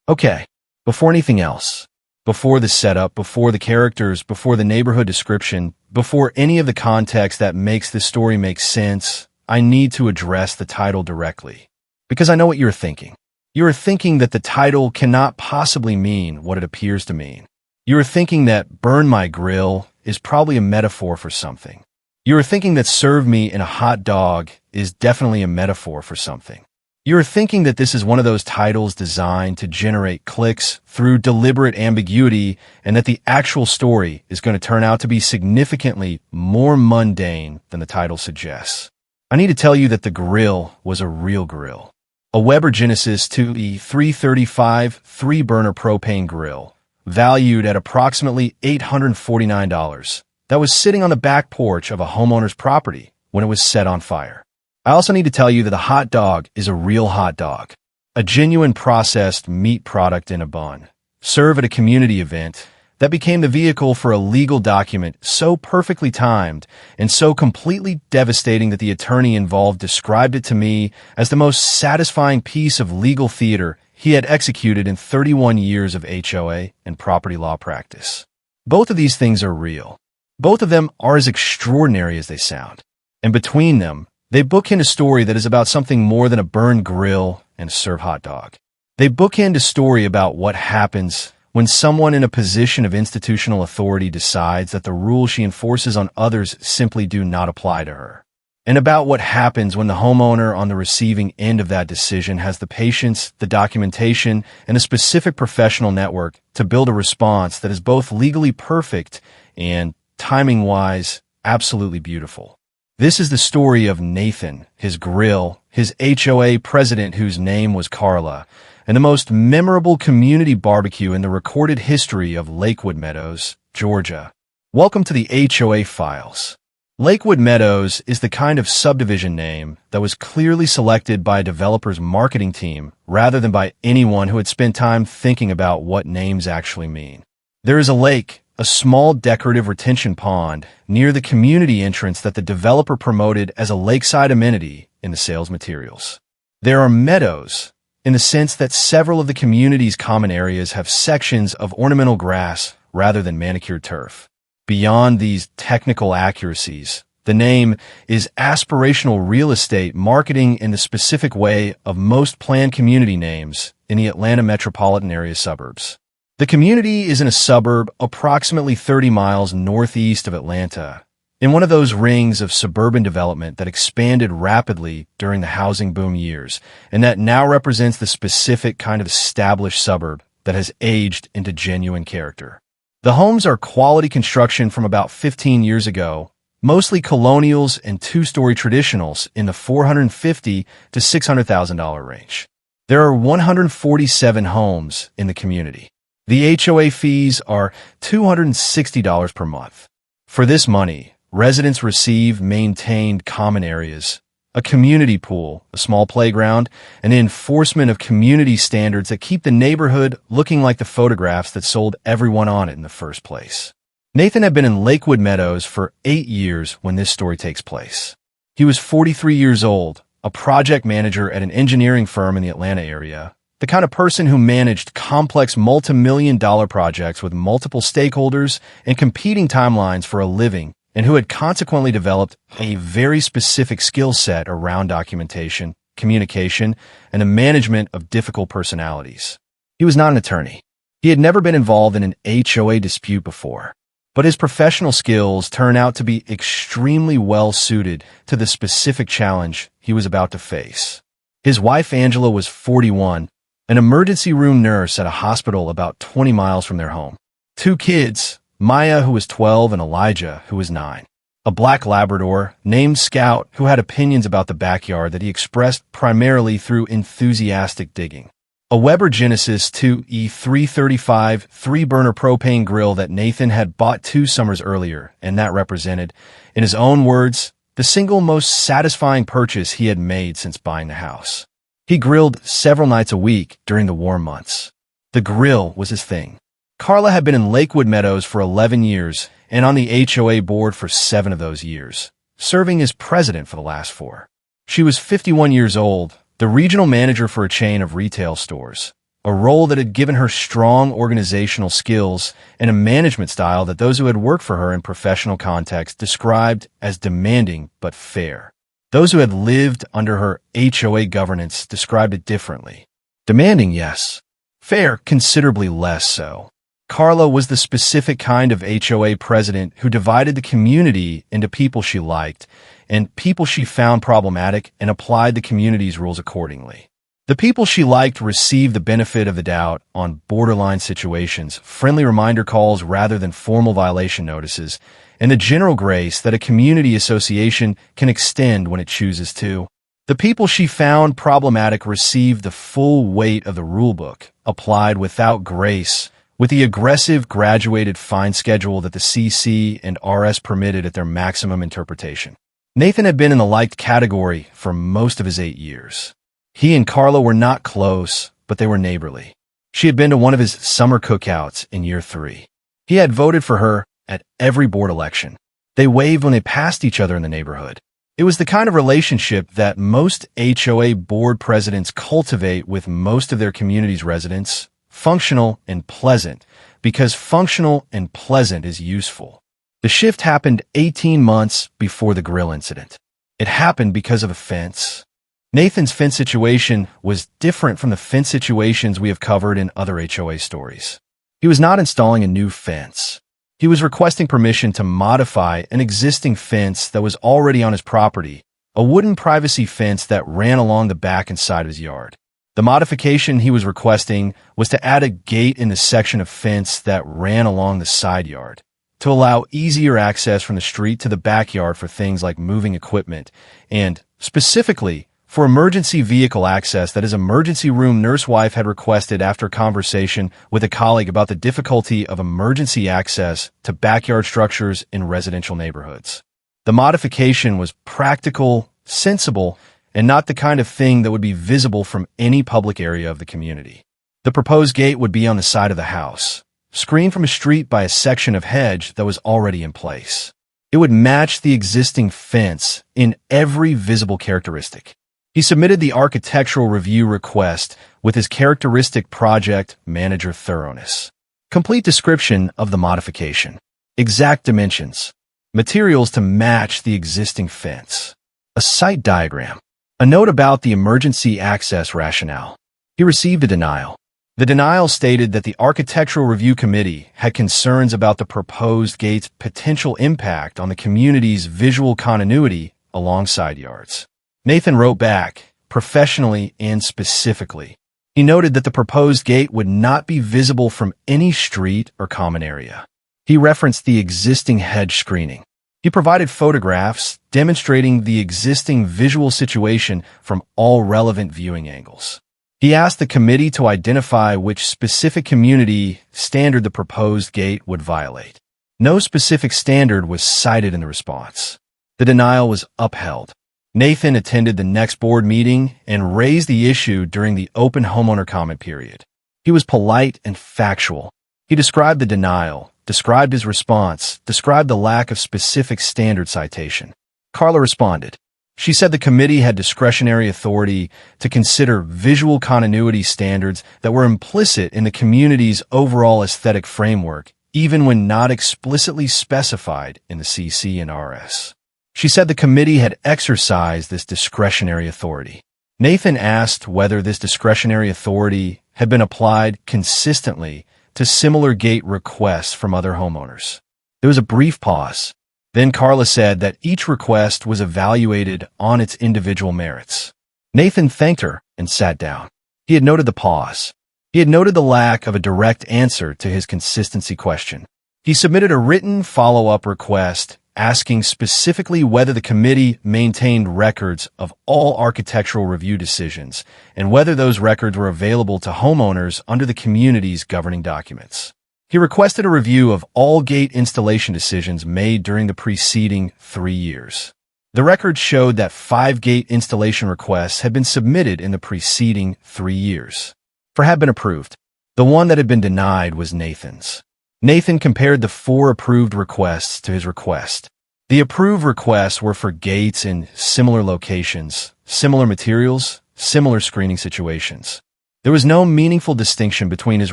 Okay, before anything else, before the setup, before the characters, before the neighborhood description, before any of the context that makes this story make sense, I need to address the title directly. Because I know what you're thinking. You are thinking that the title cannot possibly mean what it appears to mean. You are thinking that burn my grill is probably a metaphor for something. You are thinking that serve me in a hot dog is definitely a metaphor for something. You are thinking that this is one of those titles designed to generate clicks through deliberate ambiguity and that the actual story is going to turn out to be significantly more mundane than the title suggests. I need to tell you that the grill was a real grill. A Weber Genesis 2E335 3-burner propane grill, valued at approximately $849, that was sitting on the back porch of a homeowner's property when it was set on fire. I also need to tell you that the hot dog is a real hot dog, a genuine processed meat product in a bun, served at a community event that became the vehicle for a legal document so perfectly timed and so completely devastating that the attorney involved described it to me as the most satisfying piece of legal theater he had executed in 31 years of HOA and property law practice. Both of these things are real. Both of them are as extraordinary as they sound. And between them, they bookend a story that is about something more than a burned grill and a served hot dog. They bookend a story about what happens when someone in a position of institutional authority decides that the rules she enforces on others simply do not apply to her. And about what happens when the homeowner on the receiving end of that decision has the patience, the documentation, and a specific professional network to build a response that is both legally perfect and, timing-wise, absolutely beautiful. This is the story of Nathan, his grill, his HOA president whose name was Carla, and the most memorable community barbecue in the recorded history of Lakewood Meadows, Georgia. Welcome to the HOA Files. Lakewood Meadows is the kind of subdivision name that was clearly selected by a developer's marketing team rather than by anyone who had spent time thinking about what names actually mean. There is a lake, a small decorative retention pond, near the community entrance that the developer promoted as a lakeside amenity in the sales materials. There are meadows, in the sense that several of the community's common areas have sections of ornamental grass rather than manicured turf. Beyond these technical accuracies, the name is aspirational real estate marketing in the specific way of most planned community names in the Atlanta metropolitan area suburbs. The community is in a suburb approximately 30 miles northeast of Atlanta, in one of those rings of suburban development that expanded rapidly during the housing boom years, and that now represents the specific kind of established suburb that has aged into genuine character. The homes are quality construction from about 15 years ago, mostly colonials and two-story traditionals in the $450,000 to $600,000 range. There are 147 homes in the community. The HOA fees are $260 per month. For this money, residents receive maintained common areas, a community pool, a small playground, and enforcement of community standards that keep the neighborhood looking like the photographs that sold everyone on it in the first place. Nathan had been in Lakewood Meadows for 8 years when this story takes place. He was 43 years old, a project manager at an engineering firm in the Atlanta area, the kind of person who managed complex multi-million-dollar projects with multiple stakeholders and competing timelines for a living, and who had consequently developed a very specific skill set around documentation, communication, and the management of difficult personalities. He was not an attorney. He had never been involved in an HOA dispute before, but his professional skills turned out to be extremely well suited to the specific challenge he was about to face. His wife Angela was 41, an emergency room nurse at a hospital about 20 miles from their home. 2 kids, Maya, who was 12, and Elijah, who was 9. A black Labrador named Scout, who had opinions about the backyard that he expressed primarily through enthusiastic digging. A Weber Genesis 2E335 3-burner propane grill that Nathan had bought 2 summers earlier, and that represented, in his own words, the single most satisfying purchase he had made since buying the house. He grilled several nights a week during the warm months. The grill was his thing. Carla had been in Lakewood Meadows for 11 years and on the HOA board for 7 of those years, serving as president for the last 4. She was 51 years old, the regional manager for a chain of retail stores, a role that had given her strong organizational skills and a management style that those who had worked for her in professional contexts described as demanding but fair. Those who had lived under her HOA governance described it differently. Demanding, yes. Fair, considerably less so. Carla was the specific kind of HOA president who divided the community into people she liked and people she found problematic and applied the community's rules accordingly. The people she liked received the benefit of the doubt on borderline situations, friendly reminder calls rather than formal violation notices, and the general grace that a community association can extend when it chooses to. The people she found problematic received the full weight of the rulebook, applied without grace, with the aggressive graduated fine schedule that the CC and RS permitted at their maximum interpretation. Nathan had been in the liked category for most of his 8 years. He and Carla were not close, but they were neighborly. She had been to one of his summer cookouts in year 3. He had voted for her at every board election. They waved when they passed each other in the neighborhood. It was the kind of relationship that most HOA board presidents cultivate with most of their community's residents, functional and pleasant, because functional and pleasant is useful. The shift happened 18 months before the grill incident. It happened because of a fence. Nathan's fence situation was different from the fence situations we have covered in other HOA stories. He was not installing a new fence. He was requesting permission to modify an existing fence that was already on his property, a wooden privacy fence that ran along the back and side of his yard. The modification he was requesting was to add a gate in the section of fence that ran along the side yard, to allow easier access from the street to the backyard for things like moving equipment, and, specifically, for emergency vehicle access that his emergency room nurse wife had requested after a conversation with a colleague about the difficulty of emergency access to backyard structures in residential neighborhoods. The modification was practical, sensible, and not the kind of thing that would be visible from any public area of the community. The proposed gate would be on the side of the house, screened from a street by a section of hedge that was already in place. It would match the existing fence in every visible characteristic. He submitted the architectural review request with his characteristic project manager thoroughness. Complete description of the modification. Exact dimensions. Materials to match the existing fence. A site diagram. A note about the emergency access rationale. He received a denial. The denial stated that the Architectural Review Committee had concerns about the proposed gate's potential impact on the community's visual continuity along side yards. Nathan wrote back, professionally and specifically. He noted that the proposed gate would not be visible from any street or common area. He referenced the existing hedge screening. He provided photographs demonstrating the existing visual situation from all relevant viewing angles. He asked the committee to identify which specific community standard the proposed gate would violate. No specific standard was cited in the response. The denial was upheld. Nathan attended the next board meeting and raised the issue during the open homeowner comment period. He was polite and factual. He described the denial, described his response, described the lack of specific standard citation. Carla responded. She said the committee had discretionary authority to consider visual continuity standards that were implicit in the community's overall aesthetic framework, even when not explicitly specified in the CC and RS. She said the committee had exercised this discretionary authority. Nathan asked whether this discretionary authority had been applied consistently to similar gate requests from other homeowners. There was a brief pause. Then Carla said that each request was evaluated on its individual merits. Nathan thanked her and sat down. He had noted the pause. He had noted the lack of a direct answer to his consistency question. He submitted a written follow-up request asking specifically whether the committee maintained records of all architectural review decisions and whether those records were available to homeowners under the community's governing documents. He requested a review of all gate installation decisions made during the preceding 3 years. The records showed that 5 gate installation requests had been submitted in the preceding 3 years, or had been approved. The one that had been denied was Nathan's. Nathan compared the 4 approved requests to his request. The approved requests were for gates in similar locations, similar materials, similar screening situations. There was no meaningful distinction between his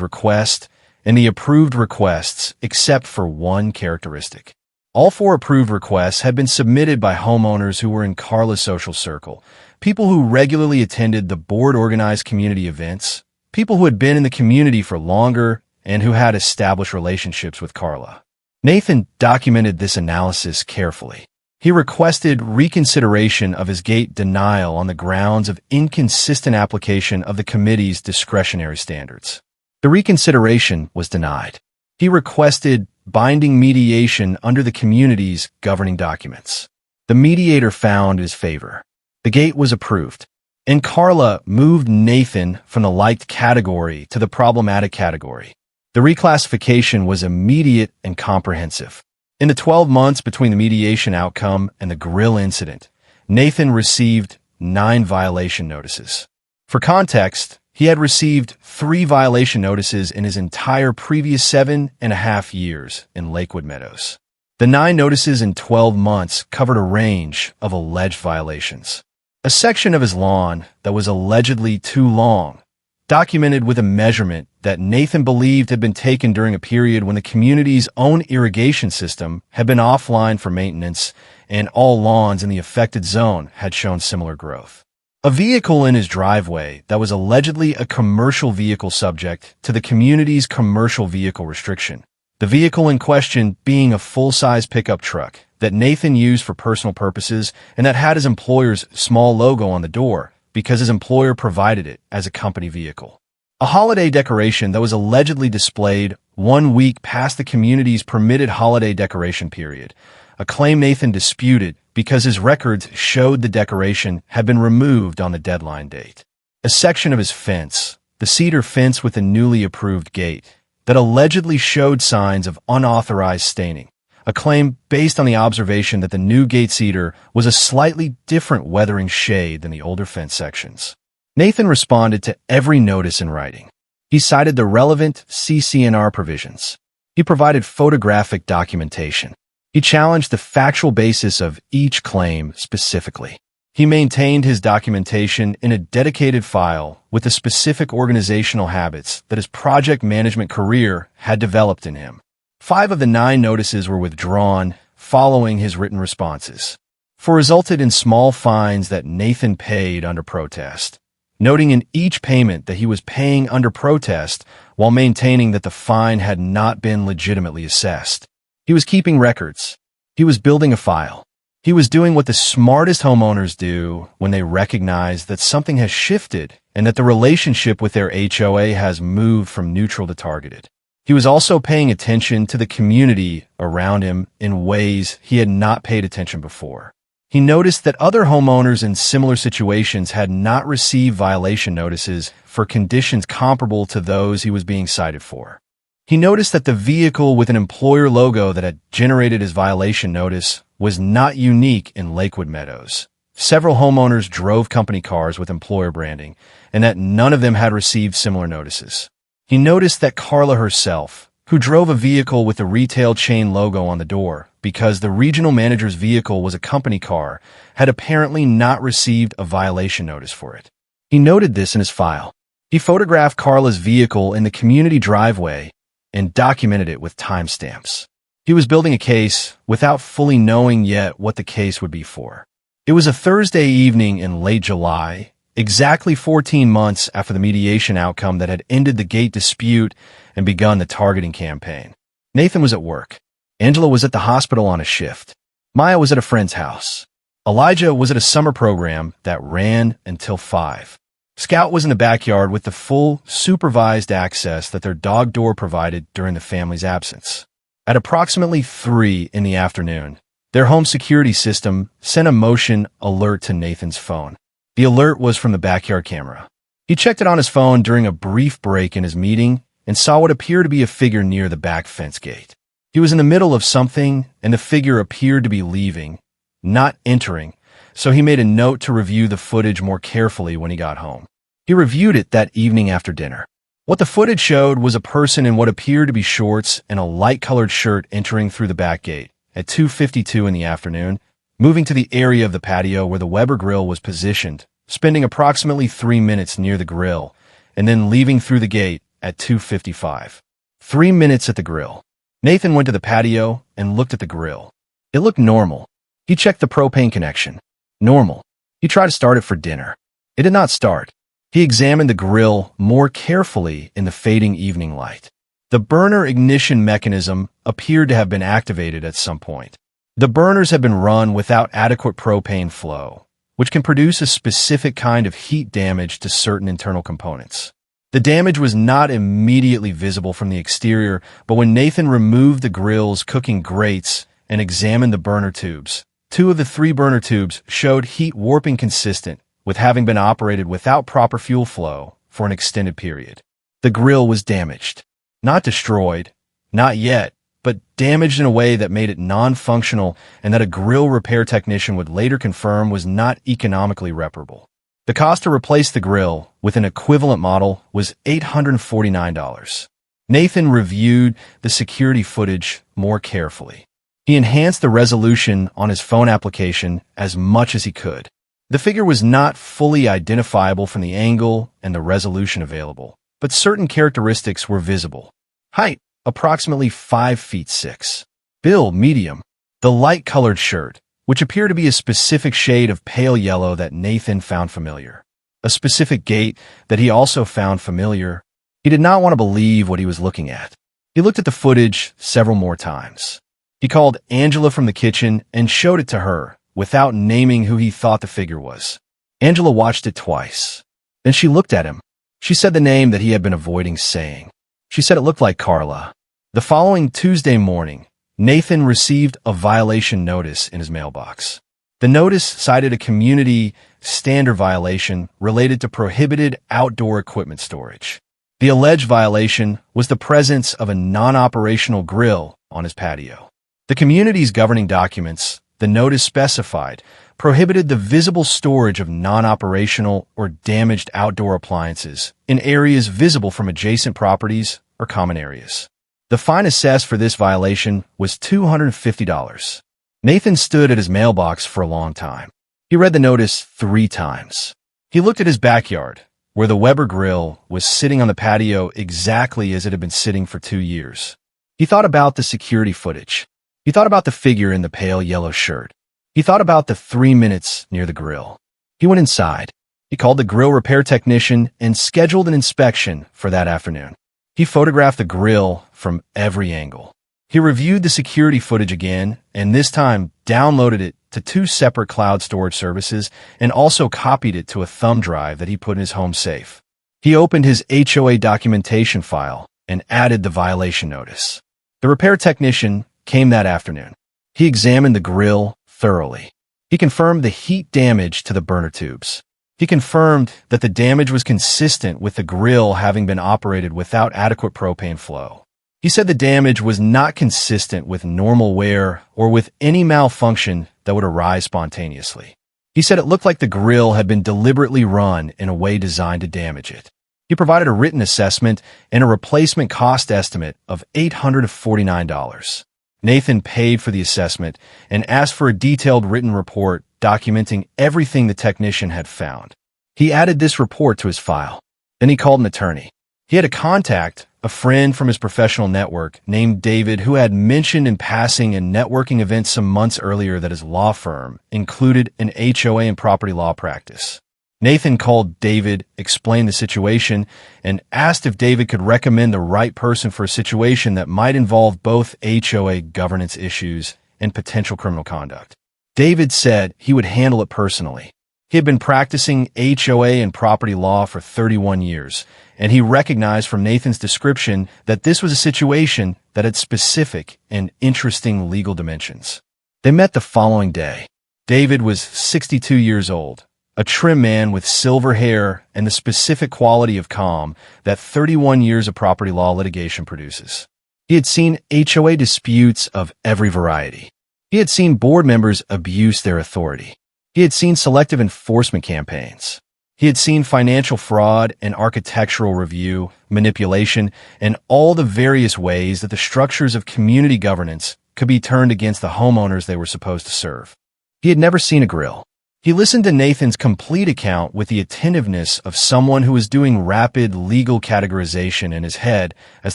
request and the approved requests except for one characteristic. All 4 approved requests had been submitted by homeowners who were in Carla's social circle, people who regularly attended the board-organized community events, people who had been in the community for longer, and who had established relationships with Carla. Nathan documented this analysis carefully. He requested reconsideration of his gate denial on the grounds of inconsistent application of the committee's discretionary standards. The reconsideration was denied. He requested binding mediation under the community's governing documents. The mediator found his favor. The gate was approved, and Carla moved Nathan from the liked category to the problematic category. The reclassification was immediate and comprehensive. In the 12 months between the mediation outcome and the grill incident, Nathan received 9 violation notices. For context, he had received 3 violation notices in his entire previous 7.5 years in Lakewood Meadows. The 9 notices in 12 months covered a range of alleged violations. A section of his lawn that was allegedly too long, documented with a measurement that Nathan believed had been taken during a period when the community's own irrigation system had been offline for maintenance and all lawns in the affected zone had shown similar growth. A vehicle in his driveway that was allegedly a commercial vehicle subject to the community's commercial vehicle restriction. The vehicle in question being a full-size pickup truck that Nathan used for personal purposes and that had his employer's small logo on the door because his employer provided it as a company vehicle. A holiday decoration that was allegedly displayed 1 week past the community's permitted holiday decoration period, a claim Nathan disputed because his records showed the decoration had been removed on the deadline date. A section of his fence, the cedar fence with the newly approved gate, that allegedly showed signs of unauthorized staining, a claim based on the observation that the new gate cedar was a slightly different weathering shade than the older fence sections. Nathan responded to every notice in writing. He cited the relevant CC&R provisions. He provided photographic documentation. He challenged the factual basis of each claim specifically. He maintained his documentation in a dedicated file with the specific organizational habits that his project management career had developed in him. 5 of the 9 notices were withdrawn following his written responses, for resulted in small fines that Nathan paid under protest, noting in each payment that he was paying under protest while maintaining that the fine had not been legitimately assessed. He was keeping records. He was building a file. He was doing what the smartest homeowners do when they recognize that something has shifted and that the relationship with their HOA has moved from neutral to targeted. He was also paying attention to the community around him in ways he had not paid attention before. He noticed that other homeowners in similar situations had not received violation notices for conditions comparable to those he was being cited for. He noticed that the vehicle with an employer logo that had generated his violation notice was not unique in Lakewood Meadows. Several homeowners drove company cars with employer branding, and that none of them had received similar notices. He noticed that Carla herself, who drove a vehicle with the retail chain logo on the door because the regional manager's vehicle was a company car, had apparently not received a violation notice for it. He noted this in his file. He photographed Carla's vehicle in the community driveway and documented it with timestamps. He was building a case without fully knowing yet what the case would be for. It was a Thursday evening in late July, exactly 14 months after the mediation outcome that had ended the gate dispute and begun the targeting campaign. Nathan was at work. Angela was at the hospital on a shift. Maya was at a friend's house. Elijah was at a summer program that ran until 5. Scout was in the backyard with the full, supervised access that their dog door provided during the family's absence. At approximately 3 in the afternoon, their home security system sent a motion alert to Nathan's phone. The alert was from the backyard camera. He checked it on his phone during a brief break in his meeting and saw what appeared to be a figure near the back fence gate. He was in the middle of something, and the figure appeared to be leaving, not entering, so he made a note to review the footage more carefully when he got home. He reviewed it that evening after dinner. What the footage showed was a person in what appeared to be shorts and a light-colored shirt entering through the back gate at 2:52 in the afternoon, moving to the area of the patio where the Weber grill was positioned, spending approximately 3 minutes near the grill, and then leaving through the gate at 2:55. 3 minutes at the grill. Nathan went to the patio and looked at the grill. It looked normal. He checked the propane connection. Normal. He tried to start it for dinner. It did not start. He examined the grill more carefully in the fading evening light. The burner ignition mechanism appeared to have been activated at some point. The burners had been run without adequate propane flow, which can produce a specific kind of heat damage to certain internal components. The damage was not immediately visible from the exterior, but when Nathan removed the grill's cooking grates and examined the burner tubes, 2 of the 3 burner tubes showed heat warping consistent with having been operated without proper fuel flow for an extended period. The grill was damaged. Not destroyed, not yet, but damaged in a way that made it non-functional and that a grill repair technician would later confirm was not economically reparable. The cost to replace the grill with an equivalent model was $849. Nathan reviewed the security footage more carefully. He enhanced the resolution on his phone application as much as he could. The figure was not fully identifiable from the angle and the resolution available, but certain characteristics were visible. Height, approximately 5 feet 6. Build, medium. The light-colored shirt, which appeared to be a specific shade of pale yellow that Nathan found familiar. A specific gait that he also found familiar. He did not want to believe what he was looking at. He looked at the footage several more times. He called Angela from the kitchen and showed it to her, without naming who he thought the figure was. Angela watched it twice. Then she looked at him. She said the name that he had been avoiding saying. She said it looked like Carla. The following Tuesday morning, Nathan received a violation notice in his mailbox. The notice cited a community standard violation related to prohibited outdoor equipment storage. The alleged violation was the presence of a non-operational grill on his patio. The community's governing documents, the notice specified, prohibited the visible storage of non-operational or damaged outdoor appliances in areas visible from adjacent properties or common areas. The fine assessed for this violation was $250. Nathan stood at his mailbox for a long time. He read the notice 3 times. He looked at his backyard, where the Weber grill was sitting on the patio exactly as it had been sitting for 2 years. He thought about the security footage. He thought about the figure in the pale yellow shirt. He thought about the 3 minutes near the grill. He went inside. He called the grill repair technician and scheduled an inspection for that afternoon. He photographed the grill from every angle. He reviewed the security footage again, and this time downloaded it to 2 separate cloud storage services and also copied it to a thumb drive that he put in his home safe. He opened his HOA documentation file and added the violation notice. The repair technician came that afternoon. He examined the grill thoroughly. He confirmed the heat damage to the burner tubes. He confirmed that the damage was consistent with the grill having been operated without adequate propane flow. He said the damage was not consistent with normal wear or with any malfunction that would arise spontaneously. He said it looked like the grill had been deliberately run in a way designed to damage it. He provided a written assessment and a replacement cost estimate of $849. Nathan paid for the assessment and asked for a detailed written report documenting everything the technician had found. He added this report to his file. Then he called an attorney. He had a contact, a friend from his professional network named David, who had mentioned in passing in networking events some months earlier that his law firm included an HOA and property law practice. Nathan called David, explained the situation, and asked if David could recommend the right person for a situation that might involve both HOA governance issues and potential criminal conduct. David said he would handle it personally. He had been practicing HOA and property law for 31 years, and he recognized from Nathan's description that this was a situation that had specific and interesting legal dimensions. They met the following day. David was 62 years old, a trim man with silver hair and the specific quality of calm that 31 years of property law litigation produces. He had seen HOA disputes of every variety. He had seen board members abuse their authority. He had seen selective enforcement campaigns. He had seen financial fraud and architectural review, manipulation, and all the various ways that the structures of community governance could be turned against the homeowners they were supposed to serve. He had never seen a grill. He listened to Nathan's complete account with the attentiveness of someone who was doing rapid legal categorization in his head as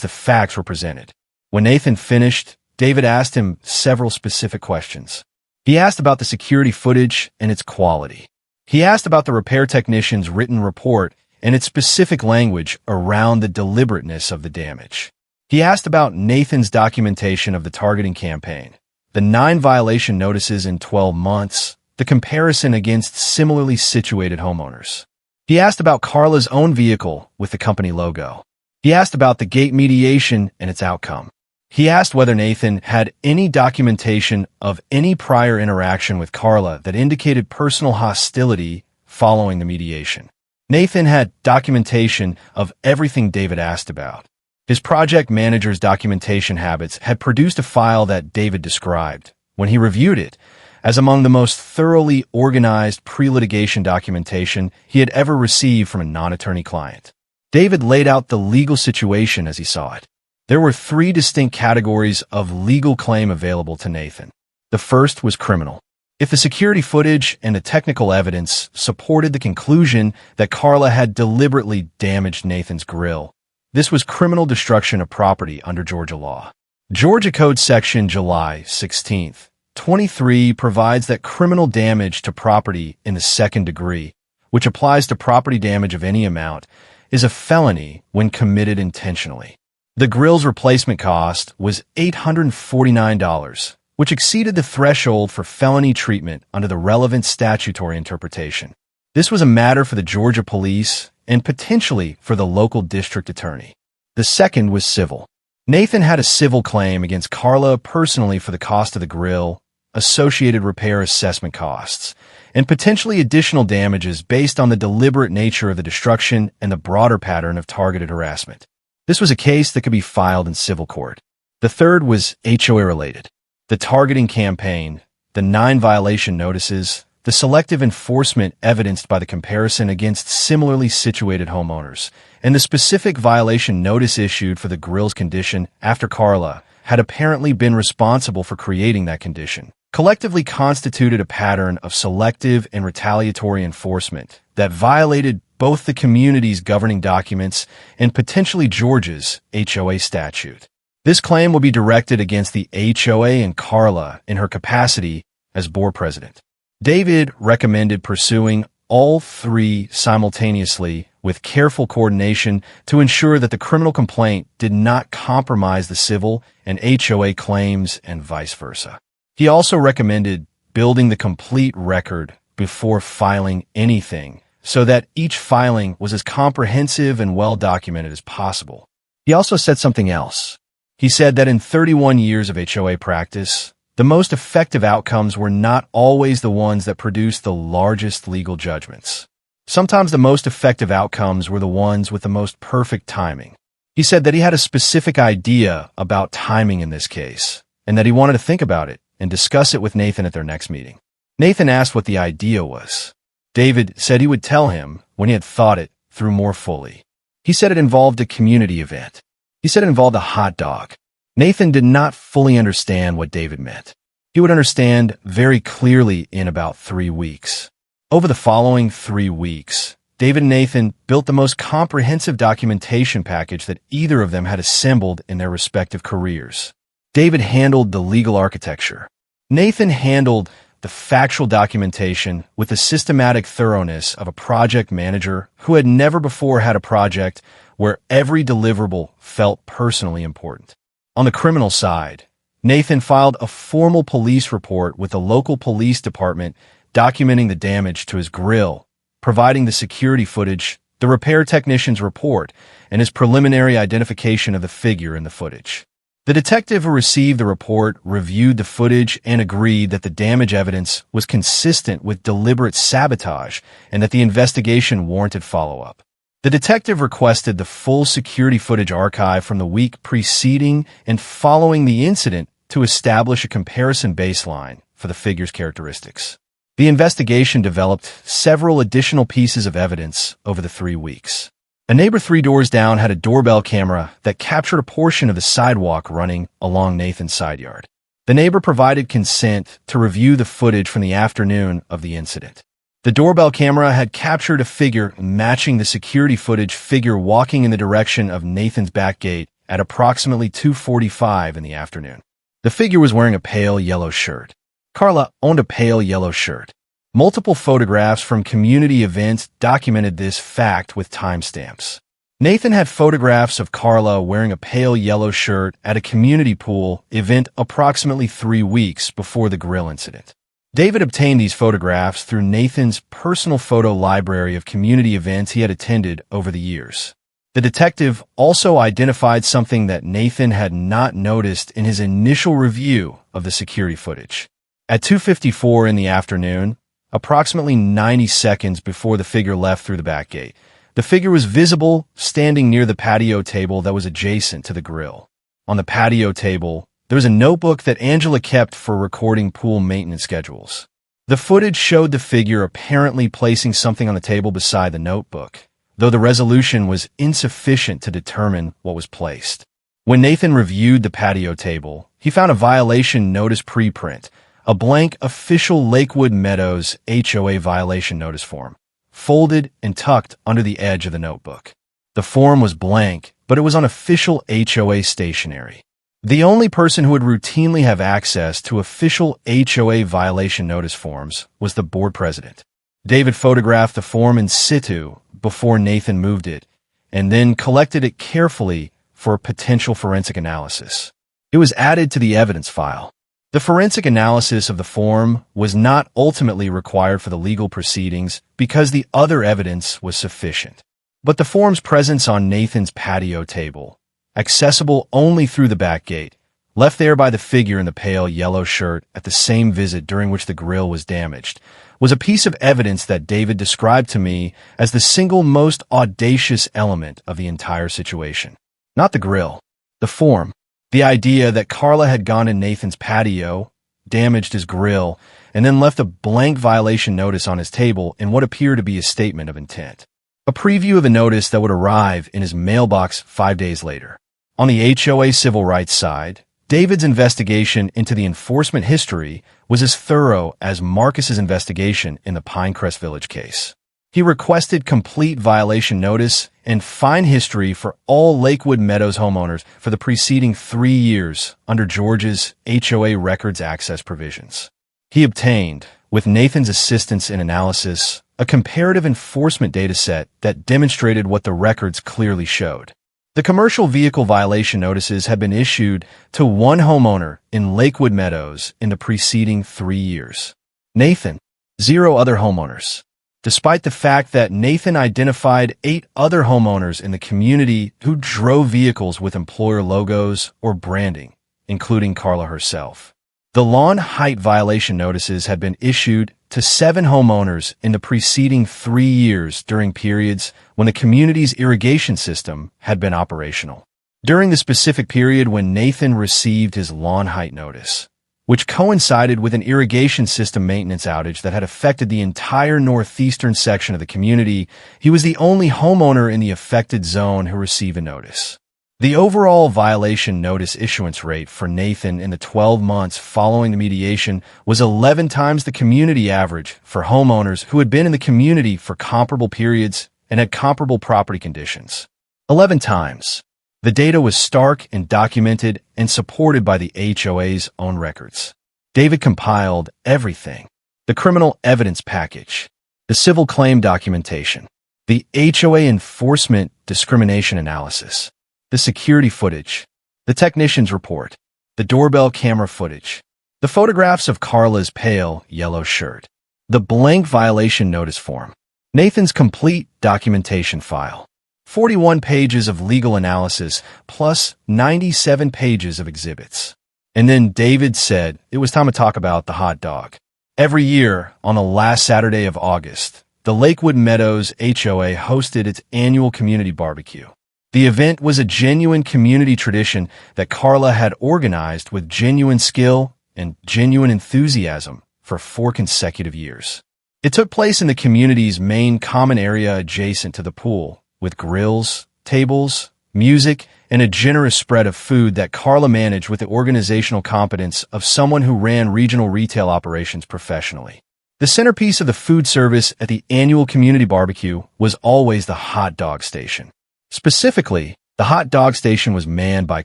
the facts were presented. When Nathan finished, David asked him several specific questions. He asked about the security footage and its quality. He asked about the repair technician's written report and its specific language around the deliberateness of the damage. He asked about Nathan's documentation of the targeting campaign, the 9 violation notices in 12 months, the comparison against similarly situated homeowners. He asked about Carla's own vehicle with the company logo. He asked about the gate mediation and its outcome. He asked whether Nathan had any documentation of any prior interaction with Carla that indicated personal hostility following the mediation. Nathan had documentation of everything David asked about. His project manager's documentation habits had produced a file that David described, when he reviewed it, as among the most thoroughly organized pre-litigation documentation he had ever received from a non-attorney client. David laid out the legal situation as he saw it. There were 3 distinct categories of legal claim available to Nathan. The first was criminal. If the security footage and the technical evidence supported the conclusion that Carla had deliberately damaged Nathan's grill, this was criminal destruction of property under Georgia law. Georgia Code Section July 16, 23 provides that criminal damage to property in the second degree, which applies to property damage of any amount, is a felony when committed intentionally. The grill's replacement cost was $849, which exceeded the threshold for felony treatment under the relevant statutory interpretation. This was a matter for the Georgia police and potentially for the local district attorney. The second was civil. Nathan had a civil claim against Carla personally for the cost of the grill, associated repair assessment costs, and potentially additional damages based on the deliberate nature of the destruction and the broader pattern of targeted harassment. This was a case that could be filed in civil court. The third was HOA related. The targeting campaign, the 9 violation notices, the selective enforcement evidenced by the comparison against similarly situated homeowners, and the specific violation notice issued for the grill's condition after Carla had apparently been responsible for creating that condition, collectively constituted a pattern of selective and retaliatory enforcement that violated both the community's governing documents and potentially Georgia's HOA statute. This claim will be directed against the HOA and Carla in her capacity as board president. David recommended pursuing all 3 simultaneously with careful coordination to ensure that the criminal complaint did not compromise the civil and HOA claims and vice versa. He also recommended building the complete record before filing anything so that each filing was as comprehensive and well documented as possible. He also said something else. He said that in 31 years of HOA practice, the most effective outcomes were not always the ones that produced the largest legal judgments. Sometimes the most effective outcomes were the ones with the most perfect timing. He said that he had a specific idea about timing in this case, and that he wanted to think about it and discuss it with Nathan at their next meeting. Nathan asked what the idea was. David said he would tell him when he had thought it through more fully. He said it involved a community event. He said it involved a hot dog. Nathan did not fully understand what David meant. He would understand very clearly in about 3 weeks. Over the following 3 weeks, David and Nathan built the most comprehensive documentation package that either of them had assembled in their respective careers. David handled the legal architecture. Nathan handled the factual documentation with the systematic thoroughness of a project manager who had never before had a project where every deliverable felt personally important. On the criminal side, Nathan filed a formal police report with the local police department documenting the damage to his grill, providing the security footage, the repair technician's report, and his preliminary identification of the figure in the footage. The detective who received the report reviewed the footage and agreed that the damage evidence was consistent with deliberate sabotage and that the investigation warranted follow-up. The detective requested the full security footage archive from the week preceding and following the incident to establish a comparison baseline for the figure's characteristics. The investigation developed several additional pieces of evidence over the 3 weeks. A neighbor 3 doors down had a doorbell camera that captured a portion of the sidewalk running along Nathan's side yard. The neighbor provided consent to review the footage from the afternoon of the incident. The doorbell camera had captured a figure matching the security footage figure walking in the direction of Nathan's back gate at approximately 2:45 in the afternoon. The figure was wearing a pale yellow shirt. Carla owned a pale yellow shirt. Multiple photographs from community events documented this fact with timestamps. Nathan had photographs of Carla wearing a pale yellow shirt at a community pool event approximately 3 weeks before the grill incident. David obtained these photographs through Nathan's personal photo library of community events he had attended over the years. The detective also identified something that Nathan had not noticed in his initial review of the security footage. At 2:54 in the afternoon, approximately 90 seconds before the figure left through the back gate, the figure was visible standing near the patio table that was adjacent to the grill. On the patio table, there was a notebook that Angela kept for recording pool maintenance schedules. The footage showed the figure apparently placing something on the table beside the notebook, though the resolution was insufficient to determine what was placed. When Nathan reviewed the patio table, he found a violation notice preprint, a blank official Lakewood Meadows HOA violation notice form, folded and tucked under the edge of the notebook. The form was blank, but it was on official HOA stationery. The only person who would routinely have access to official HOA violation notice forms was the board president. David photographed the form in situ before Nathan moved it, and then collected it carefully for a potential forensic analysis. It was added to the evidence file. The forensic analysis of the form was not ultimately required for the legal proceedings because the other evidence was sufficient. But the form's presence on Nathan's patio table, accessible only through the back gate, left there by the figure in the pale yellow shirt at the same visit during which the grill was damaged, was a piece of evidence that David described to me as the single most audacious element of the entire situation. Not the grill, the form. The idea that Carla had gone to Nathan's patio, damaged his grill, and then left a blank violation notice on his table in what appeared to be a statement of intent. A preview of a notice that would arrive in his mailbox 5 days later. On the HOA civil rights side, David's investigation into the enforcement history was as thorough as Marcus's investigation in the Pinecrest Village case. He requested complete violation notice and fine history for all Lakewood Meadows homeowners for the preceding 3 years under Georgia's HOA records access provisions. He obtained, with Nathan's assistance in analysis, a comparative enforcement data set that demonstrated what the records clearly showed. The commercial vehicle violation notices had been issued to one homeowner in Lakewood Meadows in the preceding 3 years. Nathan, 0 other homeowners. Despite the fact that Nathan identified 8 other homeowners in the community who drove vehicles with employer logos or branding, including Carla herself. The lawn height violation notices had been issued to 7 homeowners in the preceding 3 years during periods when the community's irrigation system had been operational. During the specific period when Nathan received his lawn height notice, which coincided with an irrigation system maintenance outage that had affected the entire northeastern section of the community, he was the only homeowner in the affected zone who received a notice. The overall violation notice issuance rate for Nathan in the 12 months following the mediation was 11 times the community average for homeowners who had been in the community for comparable periods and had comparable property conditions. 11 times. The data was stark and documented and supported by the HOA's own records. David compiled everything: the criminal evidence package, the civil claim documentation, the HOA enforcement discrimination analysis, the security footage, the technician's report, the doorbell camera footage, the photographs of Carla's pale yellow shirt, the blank violation notice form, Nathan's complete documentation file, 41 pages of legal analysis, plus 97 pages of exhibits. And then David said it was time to talk about the hot dog. Every year, on the last Saturday of August, the Lakewood Meadows HOA hosted its annual community barbecue. The event was a genuine community tradition that Carla had organized with genuine skill and genuine enthusiasm for 4 consecutive years. It took place in the community's main common area adjacent to the pool, with grills, tables, music, and a generous spread of food that Carla managed with the organizational competence of someone who ran regional retail operations professionally. The centerpiece of the food service at the annual community barbecue was always the hot dog station. Specifically, the hot dog station was manned by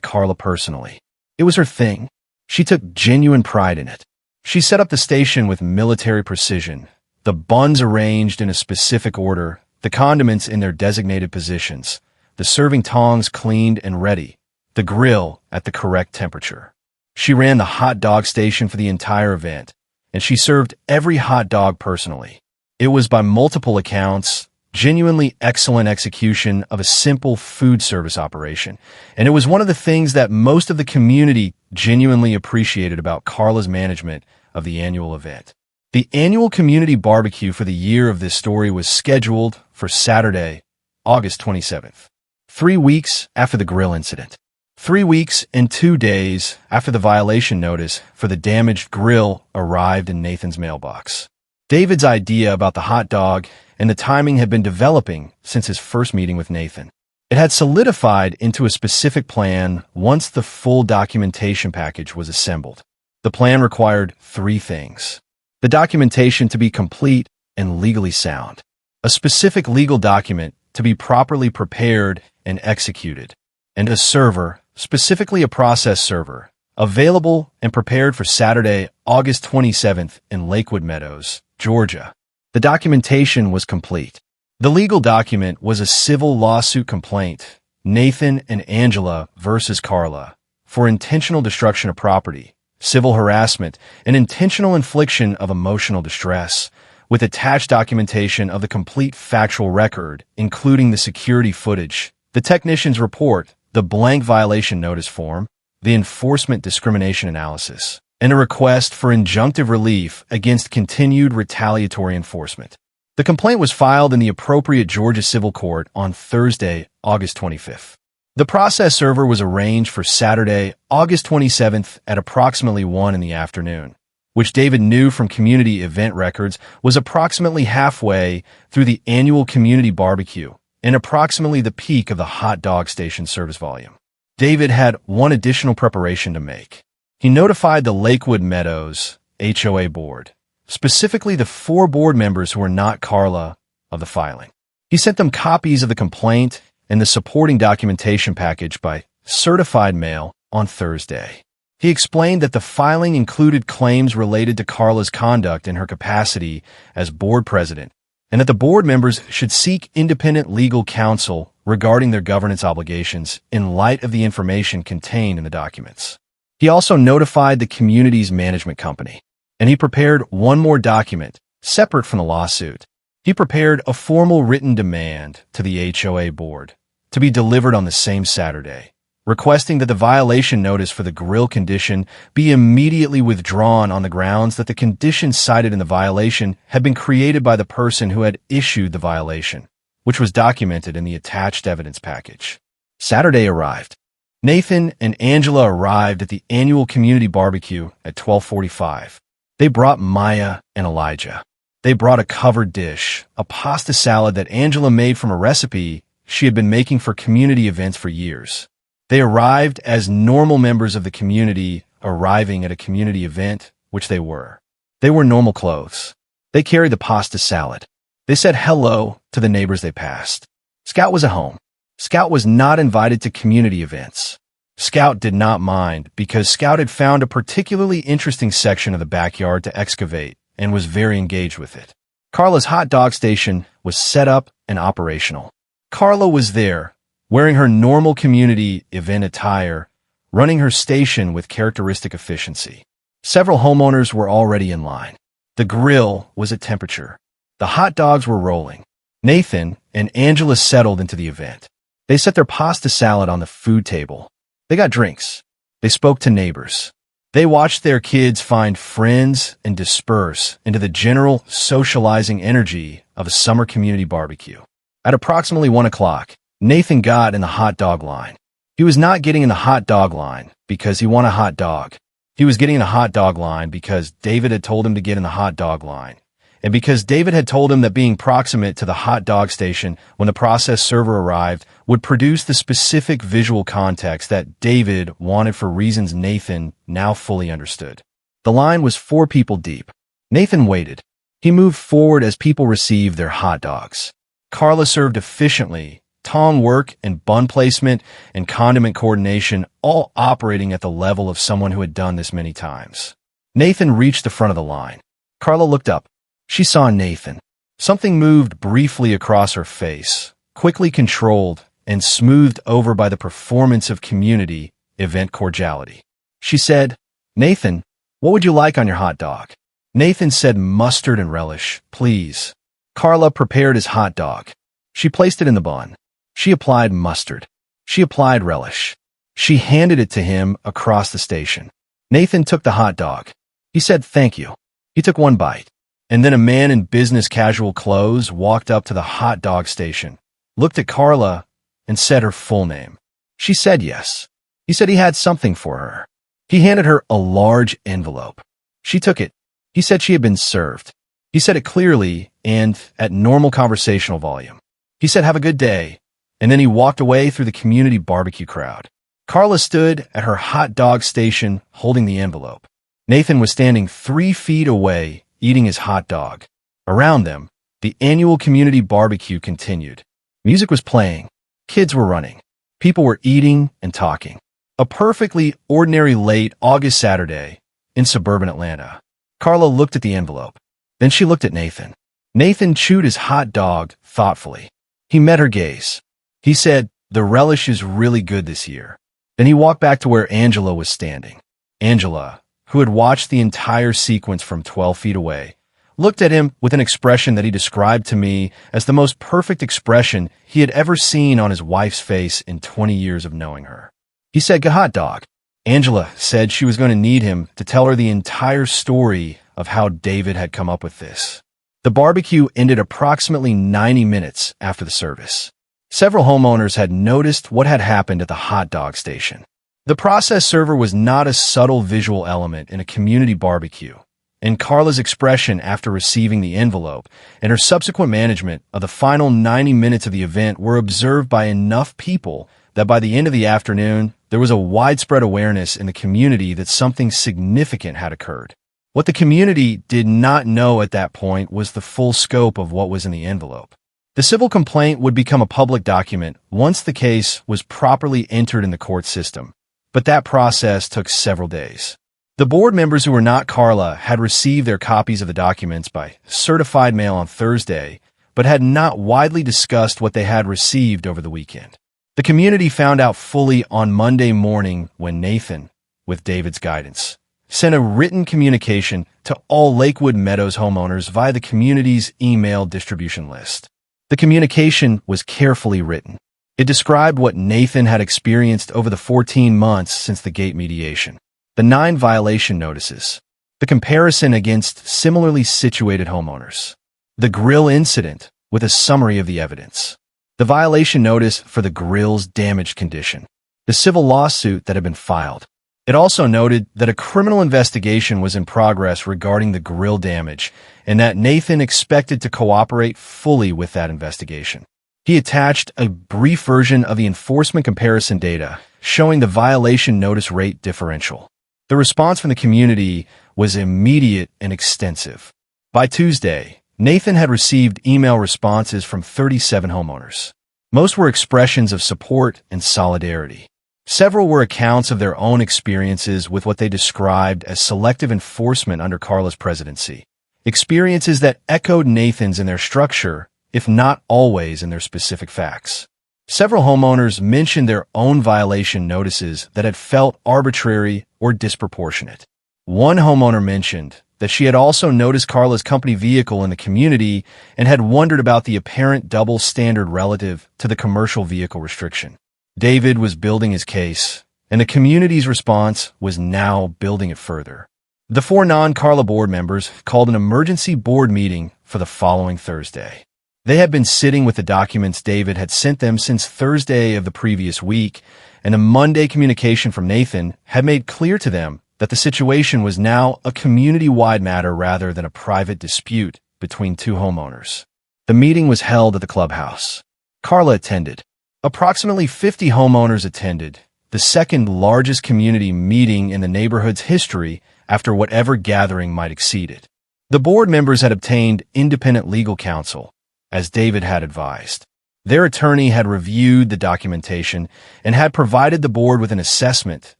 Carla personally. It was her thing. She took genuine pride in it. She set up the station with military precision, the buns arranged in a specific order, the condiments in their designated positions, the serving tongs cleaned and ready, the grill at the correct temperature. She ran the hot dog station for the entire event, and she served every hot dog personally. It was, by multiple accounts, genuinely excellent execution of a simple food service operation, and it was one of the things that most of the community genuinely appreciated about Carla's management of the annual event. The annual community barbecue for the year of this story was scheduled for Saturday, August 27th, 3 weeks after the grill incident. 3 weeks and 2 days after the violation notice for the damaged grill arrived in Nathan's mailbox. David's idea about the hot dog and the timing had been developing since his first meeting with Nathan. It had solidified into a specific plan once the full documentation package was assembled. The plan required 3 things: the documentation to be complete and legally sound, a specific legal document to be properly prepared and executed, and a server, specifically a process server, available and prepared for Saturday, August 27th in Lakewood Meadows, Georgia. The documentation was complete. The legal document was a civil lawsuit complaint, Nathan and Angela versus Carla, for intentional destruction of property, civil harassment, and intentional infliction of emotional distress, with attached documentation of the complete factual record, including the security footage, the technician's report, the blank violation notice form, the enforcement discrimination analysis, and a request for injunctive relief against continued retaliatory enforcement. The complaint was filed in the appropriate Georgia Civil Court on Thursday, August 25th. The process server was arranged for Saturday, August 27th at approximately 1 in the afternoon, which David knew from community event records was approximately halfway through the annual community barbecue and approximately the peak of the hot dog station service volume. David had one additional preparation to make. He notified the Lakewood Meadows HOA board, specifically the 4 board members who were not Carla, of the filing. He sent them copies of the complaint and the supporting documentation package by certified mail on Thursday. He explained that the filing included claims related to Carla's conduct in her capacity as board president, and that the board members should seek independent legal counsel regarding their governance obligations in light of the information contained in the documents. He also notified the community's management company, and he prepared one more document, separate from the lawsuit. He prepared a formal written demand to the HOA board to be delivered on the same Saturday, requesting that the violation notice for the grill condition be immediately withdrawn on the grounds that the conditions cited in the violation had been created by the person who had issued the violation, which was documented in the attached evidence package. Saturday arrived. Nathan and Angela arrived at the annual community barbecue at 12:45. They brought Maya and Elijah. They brought a covered dish, a pasta salad that Angela made from a recipe she had been making for community events for years. They arrived as normal members of the community arriving at a community event, which they were. They wore normal clothes. They carried the pasta salad. They said hello to the neighbors they passed. Scout was at home. Scout was not invited to community events. Scout did not mind because Scout had found a particularly interesting section of the backyard to excavate and was very engaged with it. Carla's hot dog station was set up and operational. Carla was there, wearing her normal community event attire, running her station with characteristic efficiency. Several homeowners were already in line. The grill was at temperature. The hot dogs were rolling. Nathan and Angela settled into the event. They set their pasta salad on the food table. They got drinks. They spoke to neighbors. They watched their kids find friends and disperse into the general socializing energy of a summer community barbecue. At approximately 1 o'clock, Nathan got in the hot dog line. He was not getting in the hot dog line because he wanted a hot dog. He was getting in the hot dog line because David had told him to get in the hot dog line, and because David had told him that being proximate to the hot dog station when the process server arrived would produce the specific visual context that David wanted for reasons Nathan now fully understood. The line was 4 people deep. Nathan waited. He moved forward as people received their hot dogs. Carla served efficiently, tong work and bun placement and condiment coordination all operating at the level of someone who had done this many times. Nathan reached the front of the line. Carla looked up. She saw Nathan. Something moved briefly across her face, quickly controlled and smoothed over by the performance of community event cordiality. She said, "Nathan, what would you like on your hot dog?" Nathan said mustard and relish, please. Carla prepared his hot dog. She placed it in the bun. She applied mustard. She applied relish. She handed it to him across the station. Nathan took the hot dog. He said thank you. He took one bite. And then a man in business casual clothes walked up to the hot dog station, looked at Carla, and said her full name. She said yes. He said he had something for her. He handed her a large envelope. She took it. He said she had been served. He said it clearly and at normal conversational volume. He said, "Have a good day." And then he walked away through the community barbecue crowd. Carla stood at her hot dog station holding the envelope. Nathan was standing 3 feet away eating his hot dog. Around them, the annual community barbecue continued. Music was playing. Kids were running. People were eating and talking. A perfectly ordinary late August Saturday in suburban Atlanta. Carla looked at the envelope. Then she looked at Nathan. Nathan chewed his hot dog thoughtfully. He met her gaze. He said, "The relish is really good this year." Then he walked back to where Angela was standing. Angela, who had watched the entire sequence from 12 feet away, looked at him with an expression that he described to me as the most perfect expression he had ever seen on his wife's face in 20 years of knowing her. He said, "Good hot dog." Angela said she was going to need him to tell her the entire story of how David had come up with this. The barbecue ended approximately 90 minutes after the service. Several homeowners had noticed what had happened at the hot dog station. The process server was not a subtle visual element in a community barbecue, and Carla's expression after receiving the envelope and her subsequent management of the final 90 minutes of the event were observed by enough people that by the end of the afternoon, there was a widespread awareness in the community that something significant had occurred. What the community did not know at that point was the full scope of what was in the envelope. The civil complaint would become a public document once the case was properly entered in the court system, but that process took several days. The board members who were not Carla had received their copies of the documents by certified mail on Thursday, but had not widely discussed what they had received over the weekend. The community found out fully on Monday morning when Nathan, with David's guidance, sent a written communication to all Lakewood Meadows homeowners via the community's email distribution list. The communication was carefully written. It described what Nathan had experienced over the 14 months since the gate mediation, the 9 violation notices, the comparison against similarly situated homeowners, the grill incident with a summary of the evidence, the violation notice for the grill's damaged condition, the civil lawsuit that had been filed. It also noted that a criminal investigation was in progress regarding the grill damage and that Nathan expected to cooperate fully with that investigation. He attached a brief version of the enforcement comparison data showing the violation notice rate differential. The response from the community was immediate and extensive. By Tuesday, Nathan had received email responses from 37 homeowners. Most were expressions of support and solidarity. Several were accounts of their own experiences with what they described as selective enforcement under Carla's presidency, experiences that echoed Nathan's in their structure, if not always in their specific facts. Several homeowners mentioned their own violation notices that had felt arbitrary or disproportionate. One homeowner mentioned that she had also noticed Carla's company vehicle in the community and had wondered about the apparent double standard relative to the commercial vehicle restriction. David was building his case, and the community's response was now building it further. The 4 non-Carla board members called an emergency board meeting for the following Thursday. They had been sitting with the documents David had sent them since Thursday of the previous week, and a Monday communication from Nathan had made clear to them that the situation was now a community-wide matter rather than a private dispute between 2 homeowners. The meeting was held at the clubhouse. Carla attended. Approximately 50 homeowners attended, the second largest community meeting in the neighborhood's history after whatever gathering might exceed it. The board members had obtained independent legal counsel, as David had advised. Their attorney had reviewed the documentation and had provided the board with an assessment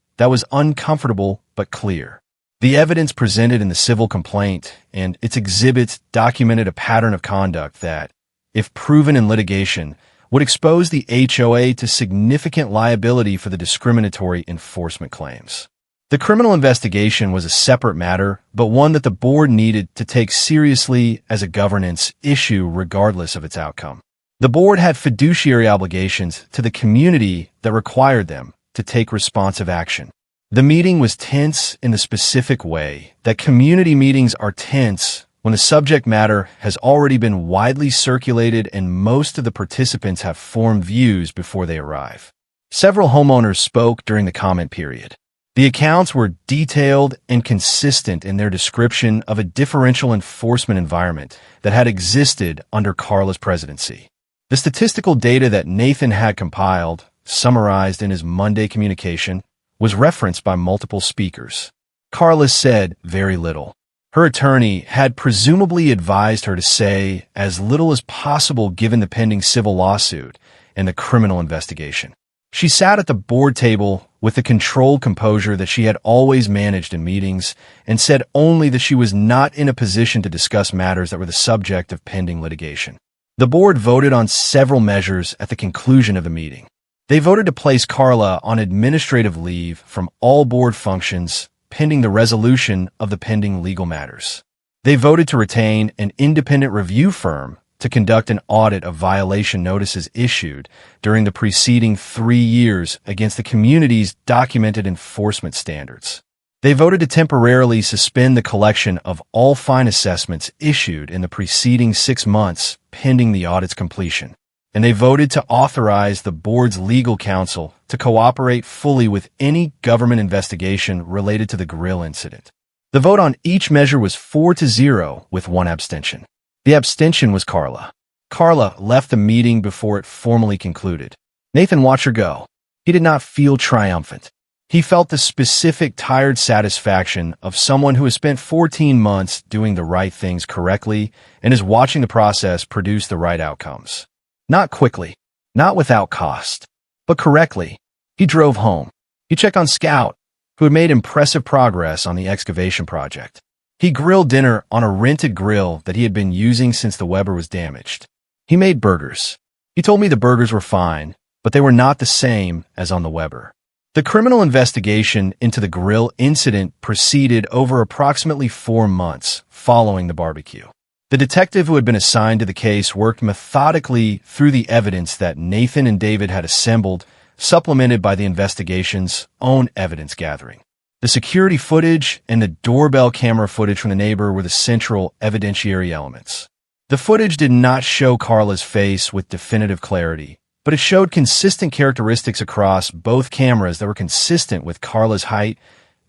that was uncomfortable but clear. The evidence presented in the civil complaint and its exhibits documented a pattern of conduct that, if proven in litigation, would expose the HOA to significant liability for the discriminatory enforcement claims. The criminal investigation was a separate matter, but one that the board needed to take seriously as a governance issue regardless of its outcome. The board had fiduciary obligations to the community that required them to take responsive action. The meeting was tense in the specific way that community meetings are tense when the subject matter has already been widely circulated and most of the participants have formed views before they arrive. Several homeowners spoke during the comment period. The accounts were detailed and consistent in their description of a differential enforcement environment that had existed under Carla's presidency. The statistical data that Nathan had compiled, summarized in his Monday communication, was referenced by multiple speakers. Carla said very little. Her attorney had presumably advised her to say as little as possible given the pending civil lawsuit and the criminal investigation. She sat at the board table with the controlled composure that she had always managed in meetings and said only that she was not in a position to discuss matters that were the subject of pending litigation. The board voted on several measures at the conclusion of the meeting. They voted to place Carla on administrative leave from all board functions pending the resolution of the pending legal matters. They voted to retain an independent review firm to conduct an audit of violation notices issued during the preceding 3 years against the community's documented enforcement standards. They voted to temporarily suspend the collection of all fine assessments issued in the preceding 6 months pending the audit's completion. And they voted to authorize the board's legal counsel to cooperate fully with any government investigation related to the grill incident. The vote on each measure was 4-0 with 1 abstention. The abstention was Carla. Carla left the meeting before it formally concluded. Nathan watched her go. He did not feel triumphant. He felt the specific tired satisfaction of someone who has spent 14 months doing the right things correctly and is watching the process produce the right outcomes. Not quickly, not without cost, but correctly. He drove home. He checked on Scout, who had made impressive progress on the excavation project. He grilled dinner on a rented grill that he had been using since the Weber was damaged. He made burgers. He told me the burgers were fine, but they were not the same as on the Weber. The criminal investigation into the grill incident proceeded over approximately 4 months following the barbecue. The detective who had been assigned to the case worked methodically through the evidence that Nathan and David had assembled, supplemented by the investigation's own evidence gathering. The security footage and the doorbell camera footage from the neighbor were the central evidentiary elements. The footage did not show Carla's face with definitive clarity, but it showed consistent characteristics across both cameras that were consistent with Carla's height,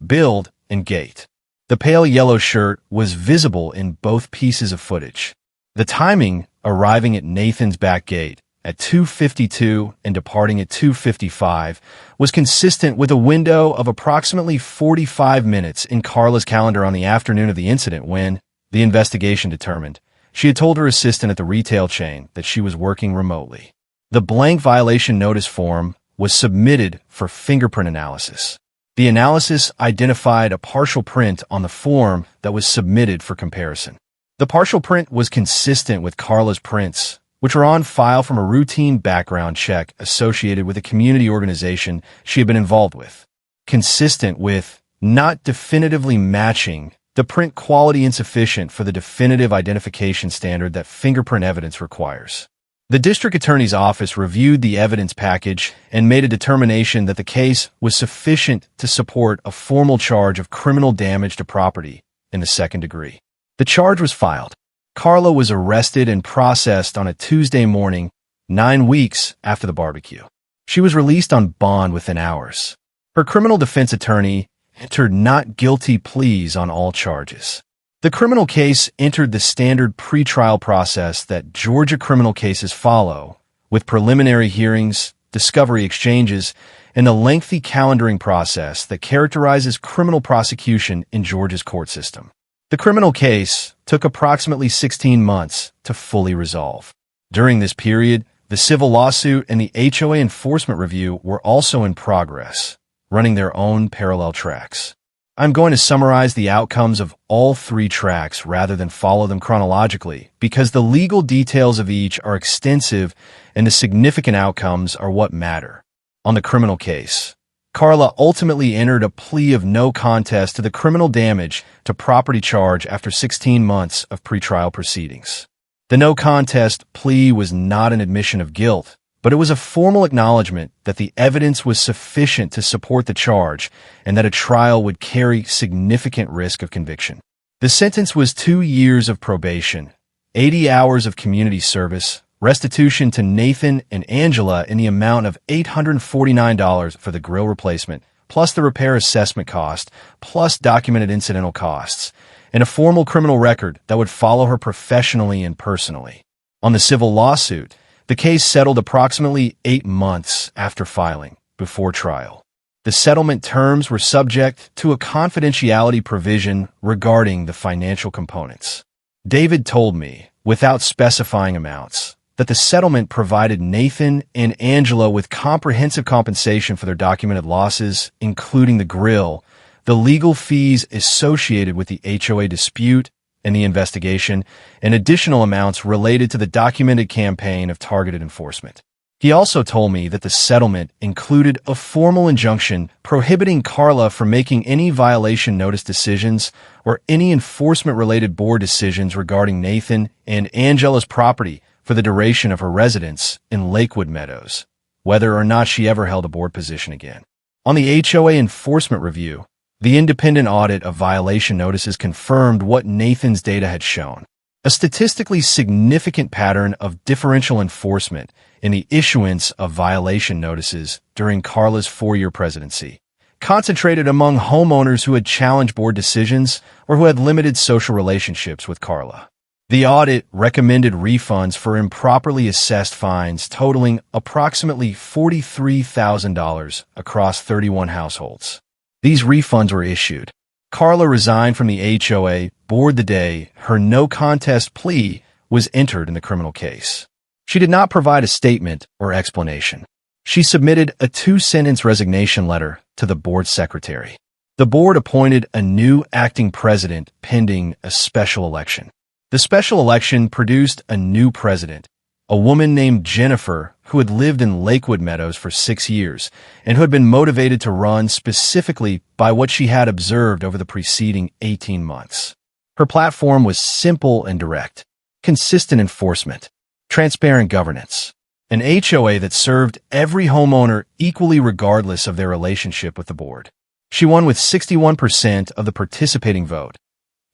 build, and gait. The pale yellow shirt was visible in both pieces of footage. The timing, arriving at Nathan's back gate at 2:52 and departing at 2:55, was consistent with a window of approximately 45 minutes in Carla's calendar on the afternoon of the incident when, the investigation determined, she had told her assistant at the retail chain that she was working remotely. The blank violation notice form was submitted for fingerprint analysis. The analysis identified a partial print on the form that was submitted for comparison. The partial print was consistent with Carla's prints, which were on file from a routine background check associated with a community organization she had been involved with. Consistent with, not definitively matching, the print quality insufficient for the definitive identification standard that fingerprint evidence requires. The district attorney's office reviewed the evidence package and made a determination that the case was sufficient to support a formal charge of criminal damage to property in the second degree. The charge was filed. Carla was arrested and processed on a Tuesday morning, 9 weeks after the barbecue. She was released on bond within hours. Her criminal defense attorney entered not guilty pleas on all charges. The criminal case entered the standard pretrial process that Georgia criminal cases follow, with preliminary hearings, discovery exchanges, and a lengthy calendaring process that characterizes criminal prosecution in Georgia's court system. The criminal case took approximately 16 months to fully resolve. During this period, the civil lawsuit and the HOA enforcement review were also in progress, running their own parallel tracks. I'm going to summarize the outcomes of all three tracks rather than follow them chronologically, because the legal details of each are extensive and the significant outcomes are what matter. On the criminal case, Carla ultimately entered a plea of no contest to the criminal damage to property charge after 16 months of pretrial proceedings. The no contest plea was not an admission of guilt, but it was a formal acknowledgement that the evidence was sufficient to support the charge and that a trial would carry significant risk of conviction. The sentence was 2 years of probation, 80 hours of community service, restitution to Nathan and Angela in the amount of $849 for the grill replacement, plus the repair assessment cost, plus documented incidental costs, and a formal criminal record that would follow her professionally and personally. On the civil lawsuit, the case settled approximately 8 months after filing, before trial. The settlement terms were subject to a confidentiality provision regarding the financial components. David told me, without specifying amounts, that the settlement provided Nathan and Angela with comprehensive compensation for their documented losses, including the grill, the legal fees associated with the HOA dispute and the investigation, and additional amounts related to the documented campaign of targeted enforcement. He also told me that the settlement included a formal injunction prohibiting Carla from making any violation notice decisions or any enforcement-related board decisions regarding Nathan and Angela's property for the duration of her residence in Lakewood Meadows, whether or not she ever held a board position again. On the HOA enforcement review, the independent audit of violation notices confirmed what Nathan's data had shown: a statistically significant pattern of differential enforcement in the issuance of violation notices during Carla's 4-year presidency, concentrated among homeowners who had challenged board decisions or who had limited social relationships with Carla. The audit recommended refunds for improperly assessed fines totaling approximately $43,000 across 31 households. These refunds were issued. Carla resigned from the HOA board the day her no contest plea was entered in the criminal case. She did not provide a statement or explanation. She submitted a 2-sentence resignation letter to the board secretary. The board appointed a new acting president pending a special election. The special election produced a new president, a woman named Jennifer who had lived in Lakewood Meadows for 6 years and who had been motivated to run specifically by what she had observed over the preceding 18 months. Her platform was simple and direct: consistent enforcement, transparent governance, an HOA that served every homeowner equally regardless of their relationship with the board. She won with 61% of the participating vote.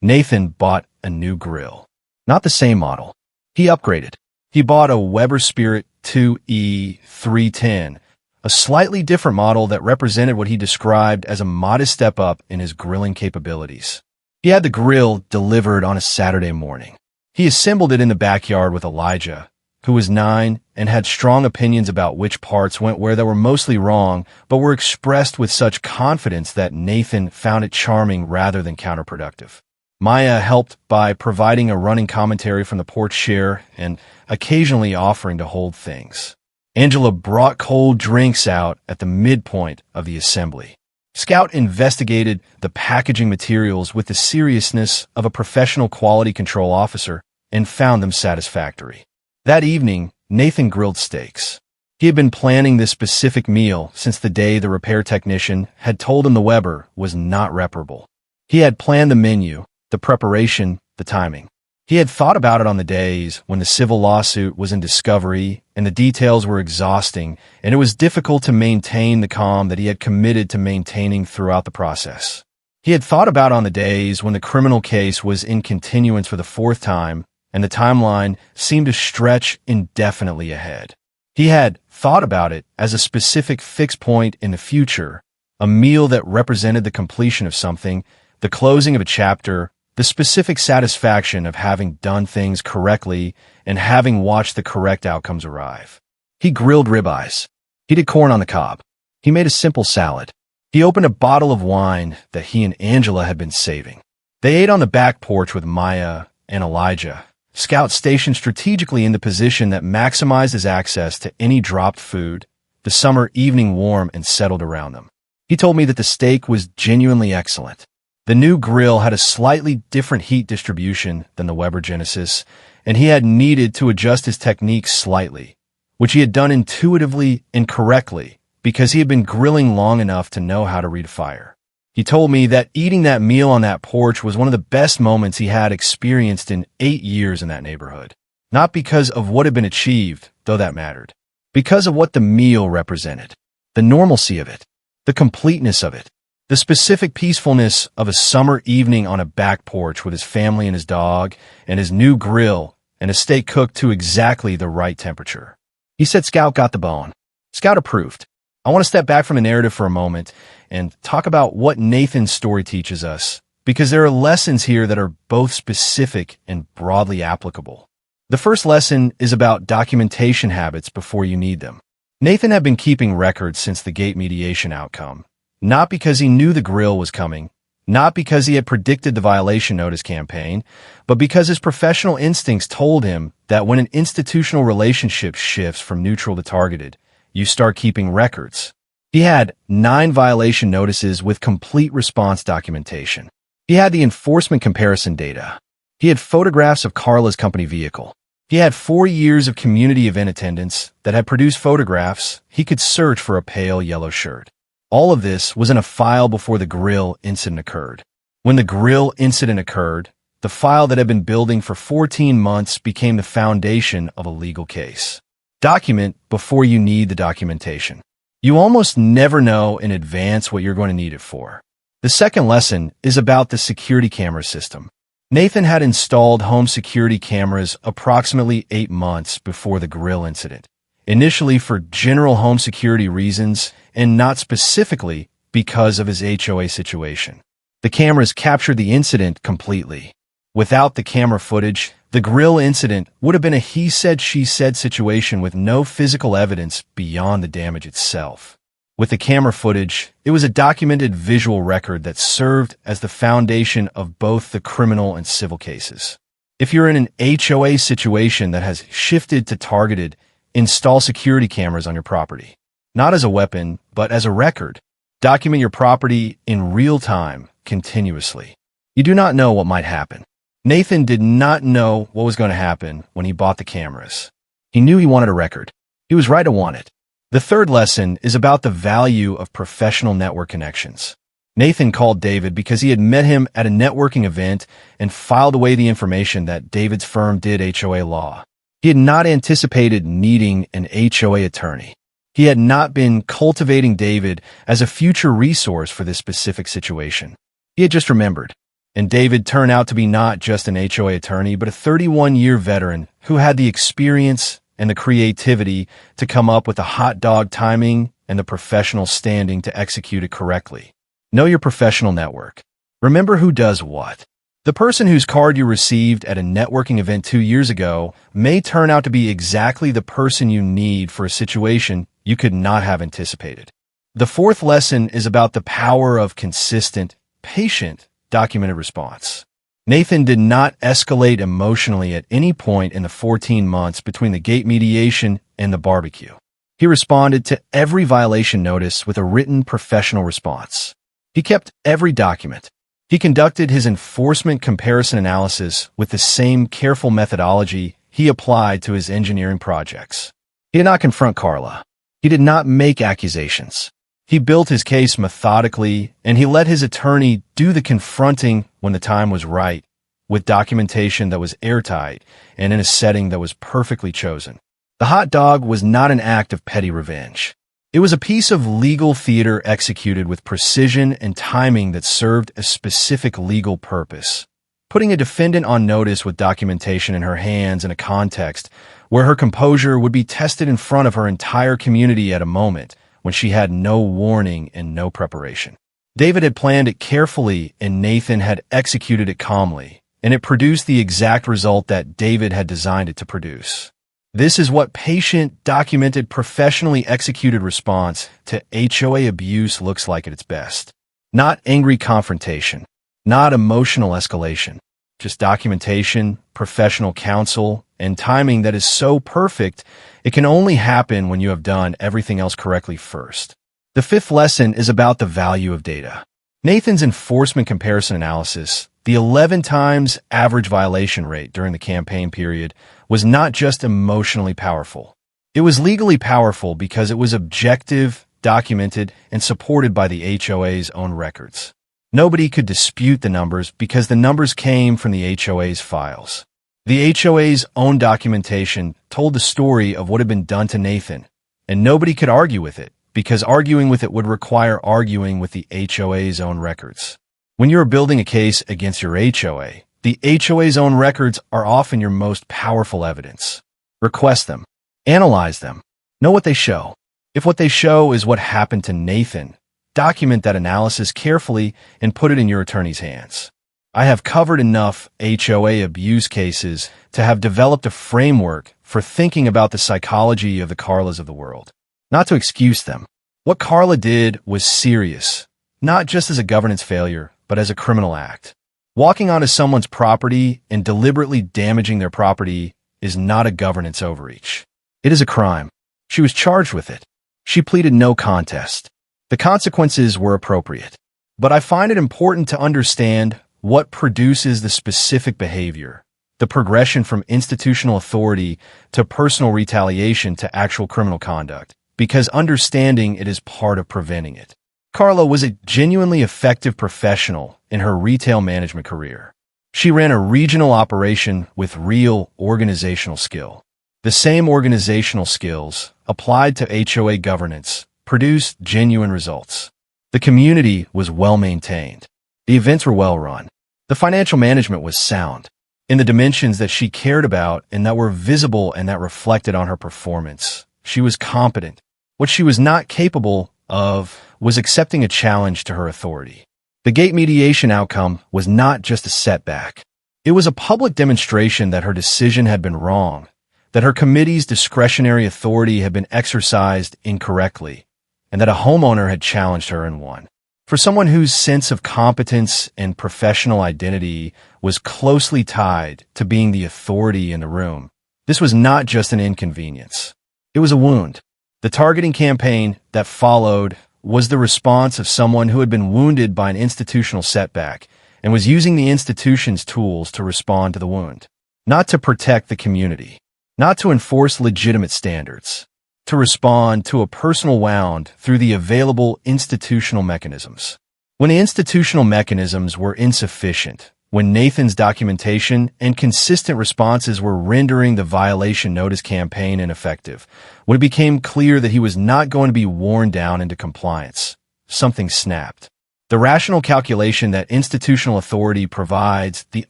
Nathan bought a new grill. Not the same model. He upgraded. He bought a Weber Spirit 2E310, a slightly different model that represented what he described as a modest step up in his grilling capabilities. He had the grill delivered on a Saturday morning. He assembled it in the backyard with Elijah, who was 9 and had strong opinions about which parts went where that were mostly wrong, but were expressed with such confidence that Nathan found it charming rather than counterproductive. Maya helped by providing a running commentary from the porch chair and occasionally offering to hold things. Angela brought cold drinks out at the midpoint of the assembly. Scout investigated the packaging materials with the seriousness of a professional quality control officer and found them satisfactory. That evening, Nathan grilled steaks. He had been planning this specific meal since the day the repair technician had told him the Weber was not reparable. He had planned the menu, the preparation, the timing. He had thought about it on the days when the civil lawsuit was in discovery and the details were exhausting, and it was difficult to maintain the calm that he had committed to maintaining throughout the process. He had thought about it on the days when the criminal case was in continuance for the 4th time and the timeline seemed to stretch indefinitely ahead. He had thought about it as a specific fixed point in the future, a meal that represented the completion of something, the closing of a chapter, the specific satisfaction of having done things correctly and having watched the correct outcomes arrive. He grilled ribeyes. He did corn on the cob. He made a simple salad. He opened a bottle of wine that he and Angela had been saving. They ate on the back porch with Maya and Elijah, Scout stationed strategically in the position that maximized his access to any dropped food, the summer evening warm and settled around them. He told me that the steak was genuinely excellent. The new grill had a slightly different heat distribution than the Weber Genesis, and he had needed to adjust his technique slightly, which he had done intuitively and correctly because he had been grilling long enough to know how to read fire. He told me that eating that meal on that porch was one of the best moments he had experienced in 8 years in that neighborhood. Not because of what had been achieved, though that mattered. Because of what the meal represented. The normalcy of it. The completeness of it. The specific peacefulness of a summer evening on a back porch with his family and his dog, and his new grill, and a steak cooked to exactly the right temperature. He said Scout got the bone. Scout approved. I want to step back from the narrative for a moment and talk about what Nathan's story teaches us, because there are lessons here that are both specific and broadly applicable. The first lesson is about documentation habits before you need them. Nathan had been keeping records since the gate mediation outcome, not because he knew the grill was coming, not because he had predicted the violation notice campaign, but because his professional instincts told him that when an institutional relationship shifts from neutral to targeted, you start keeping records. He had 9 violation notices with complete response documentation. He had the enforcement comparison data. He had photographs of Carla's company vehicle. He had 4 years of community event attendance that had produced photographs he could search for a pale yellow shirt. All of this was in a file before the grill incident occurred. When the grill incident occurred, the file that had been building for 14 months became the foundation of a legal case. Document before you need the documentation. You almost never know in advance what you're going to need it for. The second lesson is about the security camera system. Nathan had installed home security cameras approximately 8 months before the grill incident, initially for general home security reasons and not specifically because of his HOA situation. The cameras captured the incident completely. Without the camera footage, the grill incident would have been a he said, she said situation with no physical evidence beyond the damage itself. With the camera footage, it was a documented visual record that served as the foundation of both the criminal and civil cases. If you're in an HOA situation that has shifted to targeted, install security cameras on your property. Not as a weapon, but as a record. Document your property in real time, continuously. You do not know what might happen. Nathan did not know what was going to happen when he bought the cameras. He knew he wanted a record. He was right to want it. The third lesson is about the value of professional network connections. Nathan called David because he had met him at a networking event and filed away the information that David's firm did HOA law. He had not anticipated needing an HOA attorney. He had not been cultivating David as a future resource for this specific situation. He had just remembered. And David turned out to be not just an HOA attorney, but a 31-year veteran who had the experience and the creativity to come up with the hot dog timing and the professional standing to execute it correctly. Know your professional network. Remember who does what. The person whose card you received at a networking event 2 years ago may turn out to be exactly the person you need for a situation you could not have anticipated. The fourth lesson is about the power of consistent, patient, documented response. Nathan did not escalate emotionally at any point in the 14 months between the gate mediation and the barbecue. He responded to every violation notice with a written professional response. He kept every document. He conducted his enforcement comparison analysis with the same careful methodology he applied to his engineering projects. He did not confront Carla. He did not make accusations. He built his case methodically, and he let his attorney do the confronting when the time was right, with documentation that was airtight and in a setting that was perfectly chosen. The hot dog was not an act of petty revenge. It was a piece of legal theater executed with precision and timing that served a specific legal purpose, putting a defendant on notice with documentation in her hands in a context where her composure would be tested in front of her entire community at a moment when she had no warning and no preparation. David had planned it carefully and Nathan had executed it calmly, and it produced the exact result that David had designed it to produce. This is what patient, documented, professionally executed response to HOA abuse looks like at its best. Not angry confrontation. not emotional escalation. Just documentation, professional counsel, and timing that is so perfect, it can only happen when you have done everything else correctly first. The fifth lesson is about the value of data. Nathan's enforcement comparison analysis, the 11 times average violation rate during the campaign period, was not just emotionally powerful. It was legally powerful because it was objective, documented, and supported by the HOA's own records. Nobody could dispute the numbers because the numbers came from the HOA's files. The HOA's own documentation told the story of what had been done to Nathan, and nobody could argue with it because arguing with it would require arguing with the HOA's own records. When you're building a case against your HOA, the HOA's own records are often your most powerful evidence. Request them. Analyze them. Know what they show. If what they show is what happened to Nathan, document that analysis carefully and put it in your attorney's hands. I have covered enough HOA abuse cases to have developed a framework for thinking about the psychology of the Carlas of the world. Not to excuse them. What Carla did was serious, not just as a governance failure, but as a criminal act. Walking onto someone's property and deliberately damaging their property is not a governance overreach. It is a crime. She was charged with it. She pleaded no contest. The consequences were appropriate. But I find it important to understand what produces the specific behavior, the progression from institutional authority to personal retaliation to actual criminal conduct, because understanding it is part of preventing it. Carla was a genuinely effective professional in her retail management career. She ran a regional operation with real organizational skill. The same organizational skills applied to HOA governance produced genuine results. The community was well maintained. The events were well run. The financial management was sound in the dimensions that she cared about and that were visible and that reflected on her performance. She was competent. What she was not capable of was accepting a challenge to her authority. The gate mediation outcome was not just a setback. It was a public demonstration that her decision had been wrong, that her committee's discretionary authority had been exercised incorrectly, and that a homeowner had challenged her and won. For someone whose sense of competence and professional identity was closely tied to being the authority in the room, this was not just an inconvenience. It was a wound. The targeting campaign that followed was the response of someone who had been wounded by an institutional setback and was using the institution's tools to respond to the wound, not to protect the community, not to enforce legitimate standards, to respond to a personal wound through the available institutional mechanisms. When the institutional mechanisms were insufficient, when Nathan's documentation and consistent responses were rendering the violation notice campaign ineffective, when it became clear that he was not going to be worn down into compliance, something snapped. The rational calculation that institutional authority provides, the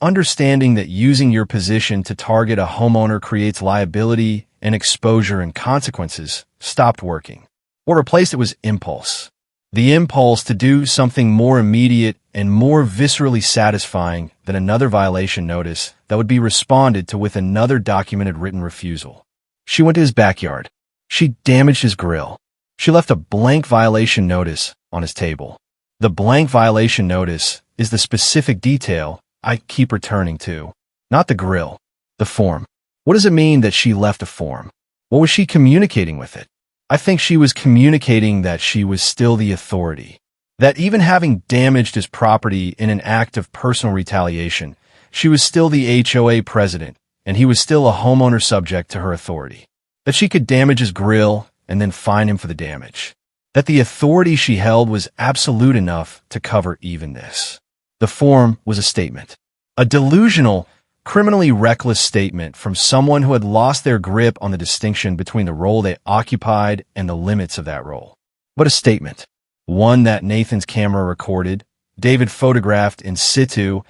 understanding that using your position to target a homeowner creates liability and exposure and consequences, stopped working. What replaced it was impulse. The impulse to do something more immediate and more viscerally satisfying than another violation notice that would be responded to with another documented written refusal. She went to his backyard. She damaged his grill. She left a blank violation notice on his table. The blank violation notice is the specific detail I keep returning to, not the grill, the form. What does it mean that she left a form? What was she communicating with it? I think she was communicating that she was still the authority, that even having damaged his property in an act of personal retaliation, she was still the HOA president, and he was still a homeowner subject to her authority, that she could damage his grill and then fine him for the damage, that the authority she held was absolute enough to cover even this. The form was a statement, a delusional, criminally reckless statement from someone who had lost their grip on the distinction between the role they occupied and the limits of that role. But a statement, one that Nathan's camera recorded, David photographed in situ,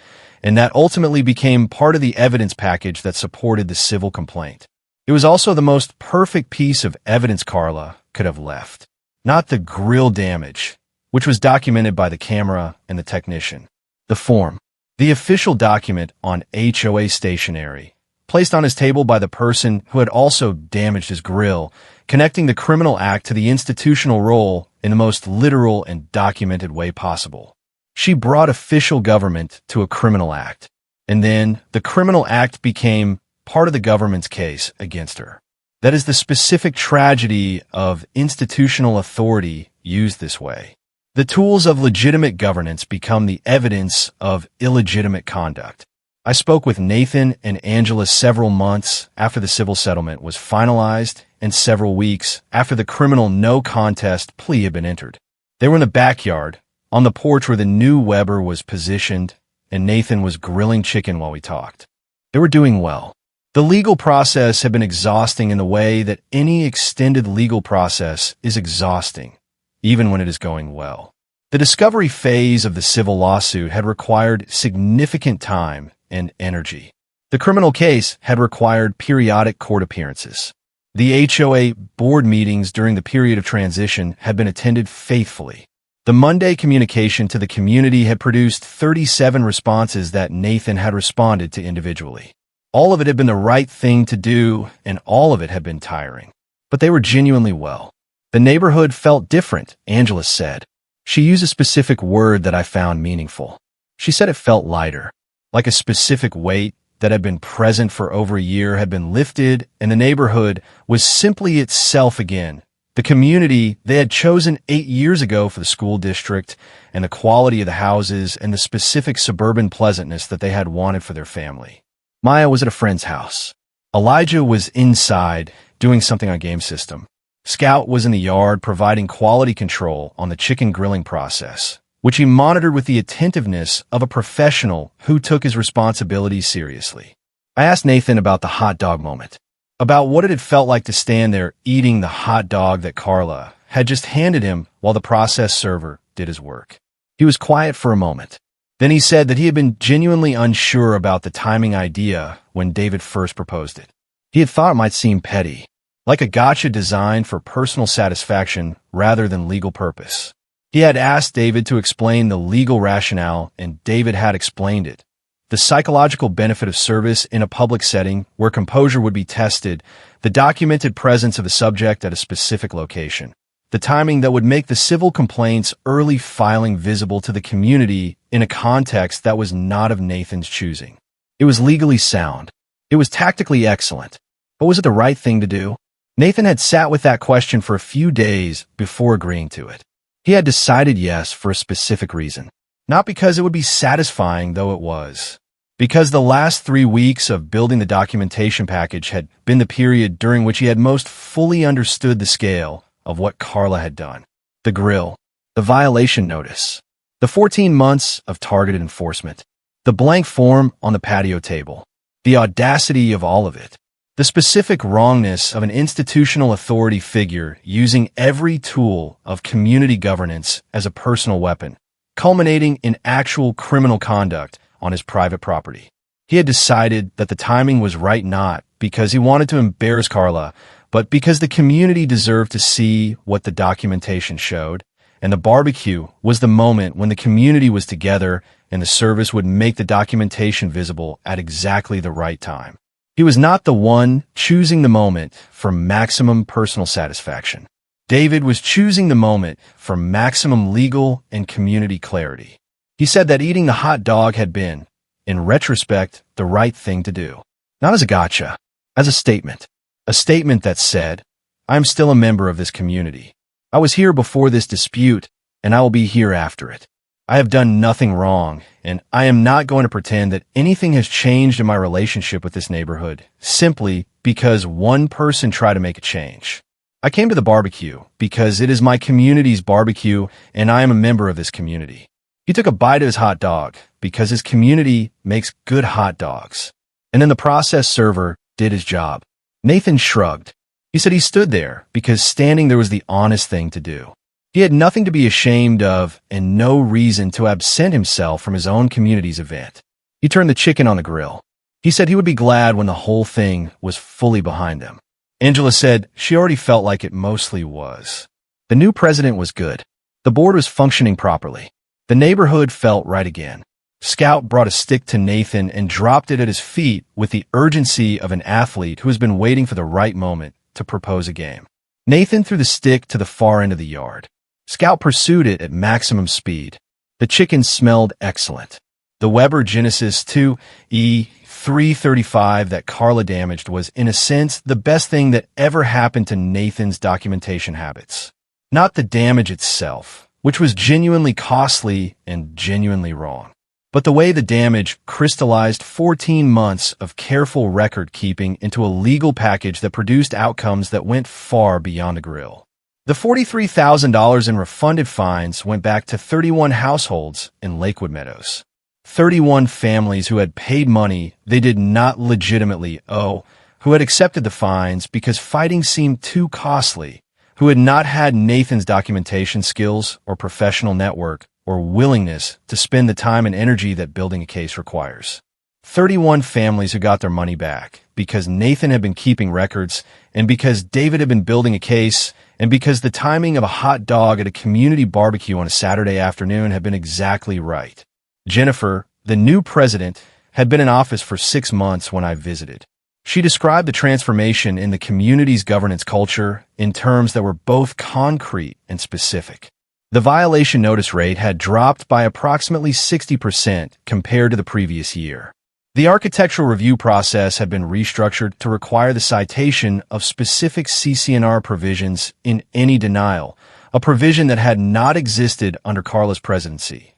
and that ultimately became part of the evidence package that supported the civil complaint. It was also the most perfect piece of evidence Carla could have left. Not the grill damage, which was documented by the camera and the technician. The form, the official document on HOA stationery, placed on his table by the person who had also damaged his grill, connecting the criminal act to the institutional role in the most literal and documented way possible. She brought official government to a criminal act, and then the criminal act became part of the government's case against her. That is the specific tragedy of institutional authority used this way. The tools of legitimate governance become the evidence of illegitimate conduct. I spoke with Nathan and Angela several months after the civil settlement was finalized and several weeks after the criminal no contest plea had been entered. They were in the backyard, on the porch where the new Weber was positioned, and Nathan was grilling chicken while we talked. They were doing well. The legal process had been exhausting in the way that any extended legal process is exhausting, even when it is going well. The discovery phase of the civil lawsuit had required significant time and energy. The criminal case had required periodic court appearances. The HOA board meetings during the period of transition had been attended faithfully. The Monday communication to the community had produced 37 responses that Nathan had responded to individually. All of it had been the right thing to do, and all of it had been tiring. But they were genuinely well. The neighborhood felt different, Angela said. She used a specific word that I found meaningful. She said it felt lighter, like a specific weight that had been present for over a year had been lifted, and the neighborhood was simply itself again. The community they had chosen 8 years ago for the school district, and the quality of the houses, and the specific suburban pleasantness that they had wanted for their family. Maya was at a friend's house. Elijah was inside, doing something on game system. Scout was in the yard providing quality control on the chicken grilling process, which he monitored with the attentiveness of a professional who took his responsibilities seriously. I asked Nathan about the hot dog moment, about what it had felt like to stand there eating the hot dog that Carla had just handed him while the process server did his work. He was quiet for a moment. Then he said that he had been genuinely unsure about the timing idea when David first proposed it. He had thought it might seem petty, like a gotcha designed for personal satisfaction rather than legal purpose. He had asked David to explain the legal rationale, and David had explained it. The psychological benefit of service in a public setting where composure would be tested, the documented presence of the subject at a specific location, the timing that would make the civil complaint's early filing visible to the community in a context that was not of Nathan's choosing. It was legally sound. It was tactically excellent. But was it the right thing to do? Nathan had sat with that question for a few days before agreeing to it. He had decided yes for a specific reason. Not because it would be satisfying, though it was. Because the last 3 weeks of building the documentation package had been the period during which he had most fully understood the scale of what Carla had done. The grill, the violation notice, the 14 months of targeted enforcement, the blank form on the patio table, the audacity of all of it, the specific wrongness of an institutional authority figure using every tool of community governance as a personal weapon, culminating in actual criminal conduct on his private property. He had decided that the timing was right not because he wanted to embarrass Carla, but because the community deserved to see what the documentation showed, and the barbecue was the moment when the community was together and the service would make the documentation visible at exactly the right time. He was not the one choosing the moment for maximum personal satisfaction. David was choosing the moment for maximum legal and community clarity. He said that eating the hot dog had been, in retrospect, the right thing to do. Not as a gotcha, as a statement. A statement that said, I am still a member of this community. I was here before this dispute, and I will be here after it. I have done nothing wrong, and I am not going to pretend that anything has changed in my relationship with this neighborhood, simply because one person tried to make a change. I came to the barbecue because it is my community's barbecue, and I am a member of this community. He took a bite of his hot dog because his community makes good hot dogs. And then the process server did his job. Nathan shrugged. He said he stood there because standing there was the honest thing to do. He had nothing to be ashamed of and no reason to absent himself from his own community's event. He turned the chicken on the grill. He said he would be glad when the whole thing was fully behind him. Angela said she already felt like it mostly was. The new president was good. The board was functioning properly. The neighborhood felt right again. Scout brought a stick to Nathan and dropped it at his feet with the urgency of an athlete who has been waiting for the right moment to propose a game. Nathan threw the stick to the far end of the yard. Scout pursued it at maximum speed. The chicken smelled excellent. The Weber Genesis 2E335 that Carla damaged was, in a sense, the best thing that ever happened to Nathan's documentation habits. Not the damage itself, which was genuinely costly and genuinely wrong, but the way the damage crystallized 14 months of careful record-keeping into a legal package that produced outcomes that went far beyond a grill. The $43,000 in refunded fines went back to 31 households in Lakewood Meadows. 31 families who had paid money they did not legitimately owe, who had accepted the fines because fighting seemed too costly, who had not had Nathan's documentation skills or professional network or willingness to spend the time and energy that building a case requires. 31 families who got their money back because Nathan had been keeping records and because David had been building a case and because the timing of a hot dog at a community barbecue on a Saturday afternoon had been exactly right. Jennifer, the new president, had been in office for 6 months when I visited. She described the transformation in the community's governance culture in terms that were both concrete and specific. The violation notice rate had dropped by approximately 60% compared to the previous year. The architectural review process had been restructured to require the citation of specific CC&R provisions in any denial, a provision that had not existed under Carla's presidency.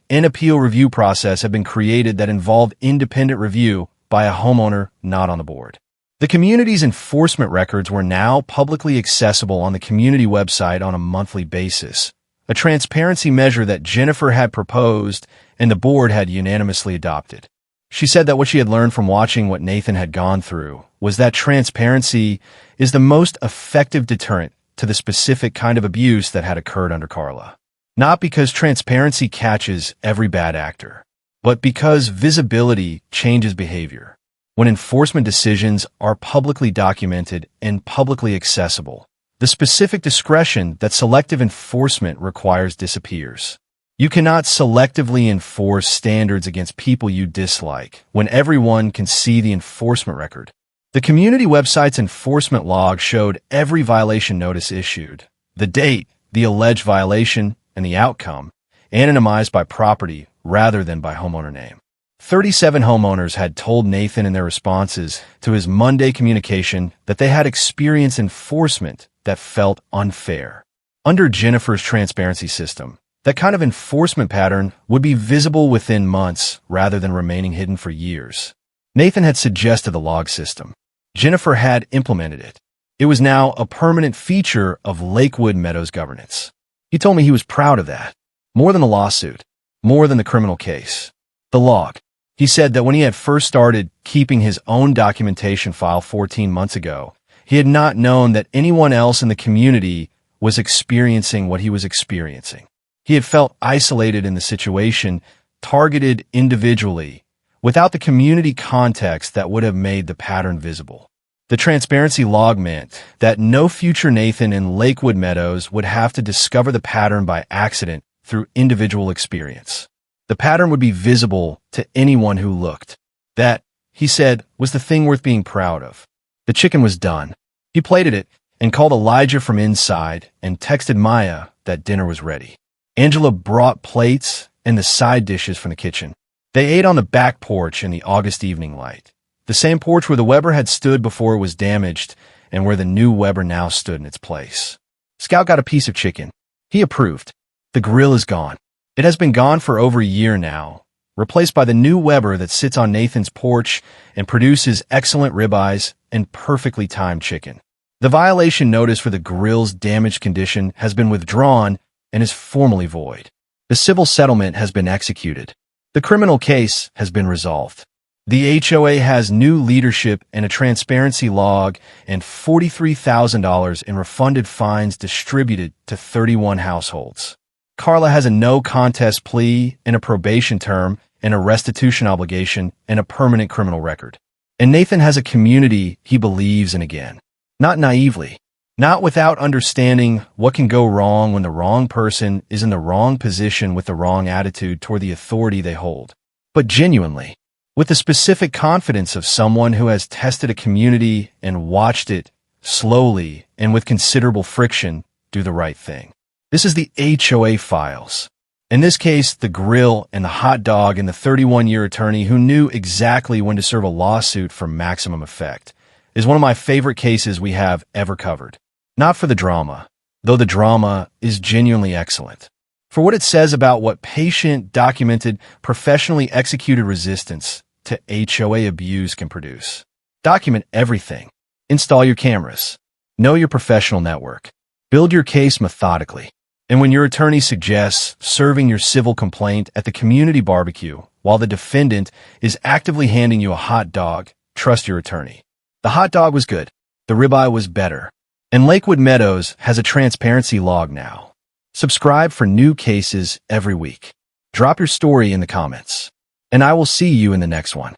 An appeal review process had been created that involved independent review by a homeowner not on the board. The community's enforcement records were now publicly accessible on the community website on a monthly basis, a transparency measure that Jennifer had proposed and the board had unanimously adopted. She said that what she had learned from watching what Nathan had gone through was that transparency is the most effective deterrent to the specific kind of abuse that had occurred under Carla. Not because transparency catches every bad actor, but because visibility changes behavior. When enforcement decisions are publicly documented and publicly accessible, the specific discretion that selective enforcement requires disappears. You cannot selectively enforce standards against people you dislike when everyone can see the enforcement record. The community website's enforcement log showed every violation notice issued, the date, the alleged violation, and the outcome, anonymized by property rather than by homeowner name. 37 homeowners had told Nathan in their responses to his Monday communication that they had experienced enforcement that felt unfair. Under Jennifer's transparency system, that kind of enforcement pattern would be visible within months rather than remaining hidden for years. Nathan had suggested the log system. Jennifer had implemented it. It was now a permanent feature of Lakewood Meadows governance. He told me he was proud of that. More than the lawsuit. More than the criminal case. The log. He said that when he had first started keeping his own documentation file 14 months ago, he had not known that anyone else in the community was experiencing what he was experiencing. He had felt isolated in the situation, targeted individually, without the community context that would have made the pattern visible. The transparency log meant that no future Nathan in Lakewood Meadows would have to discover the pattern by accident through individual experience. The pattern would be visible to anyone who looked. That, he said, was the thing worth being proud of. The chicken was done. He plated it and called Elijah from inside and texted Maya that dinner was ready. Angela brought plates and the side dishes from the kitchen. They ate on the back porch in the August evening light, the same porch where the Weber had stood before it was damaged and where the new Weber now stood in its place. Scout got a piece of chicken. He approved. The grill is gone. It has been gone for over a year now, replaced by the new Weber that sits on Nathan's porch and produces excellent ribeyes and perfectly timed chicken. The violation notice for the grill's damaged condition has been withdrawn and is formally void. The civil settlement has been executed. The criminal case has been resolved. The HOA has new leadership and a transparency log and $43,000 in refunded fines distributed to 31 households. Carla has a no-contest plea and a probation term and a restitution obligation and a permanent criminal record. And Nathan has a community he believes in again. Not naively. Not without understanding what can go wrong when the wrong person is in the wrong position with the wrong attitude toward the authority they hold. But genuinely, with the specific confidence of someone who has tested a community and watched it slowly and with considerable friction do the right thing. This is the HOA Files, In this case, the grill and the hot dog and the 31-year attorney who knew exactly when to serve a lawsuit for maximum effect is one of my favorite cases we have ever covered. Not for the drama, though the drama is genuinely excellent. For what it says about what patient, documented, professionally executed resistance to HOA abuse can produce. Document everything. Install your cameras. Know your professional network. Build your case methodically. And when your attorney suggests serving your civil complaint at the community barbecue while the defendant is actively handing you a hot dog, trust your attorney. The hot dog was good. The ribeye was better. And Lakewood Meadows has a transparency log now. Subscribe for new cases every week. Drop your story in the comments. And I will see you in the next one.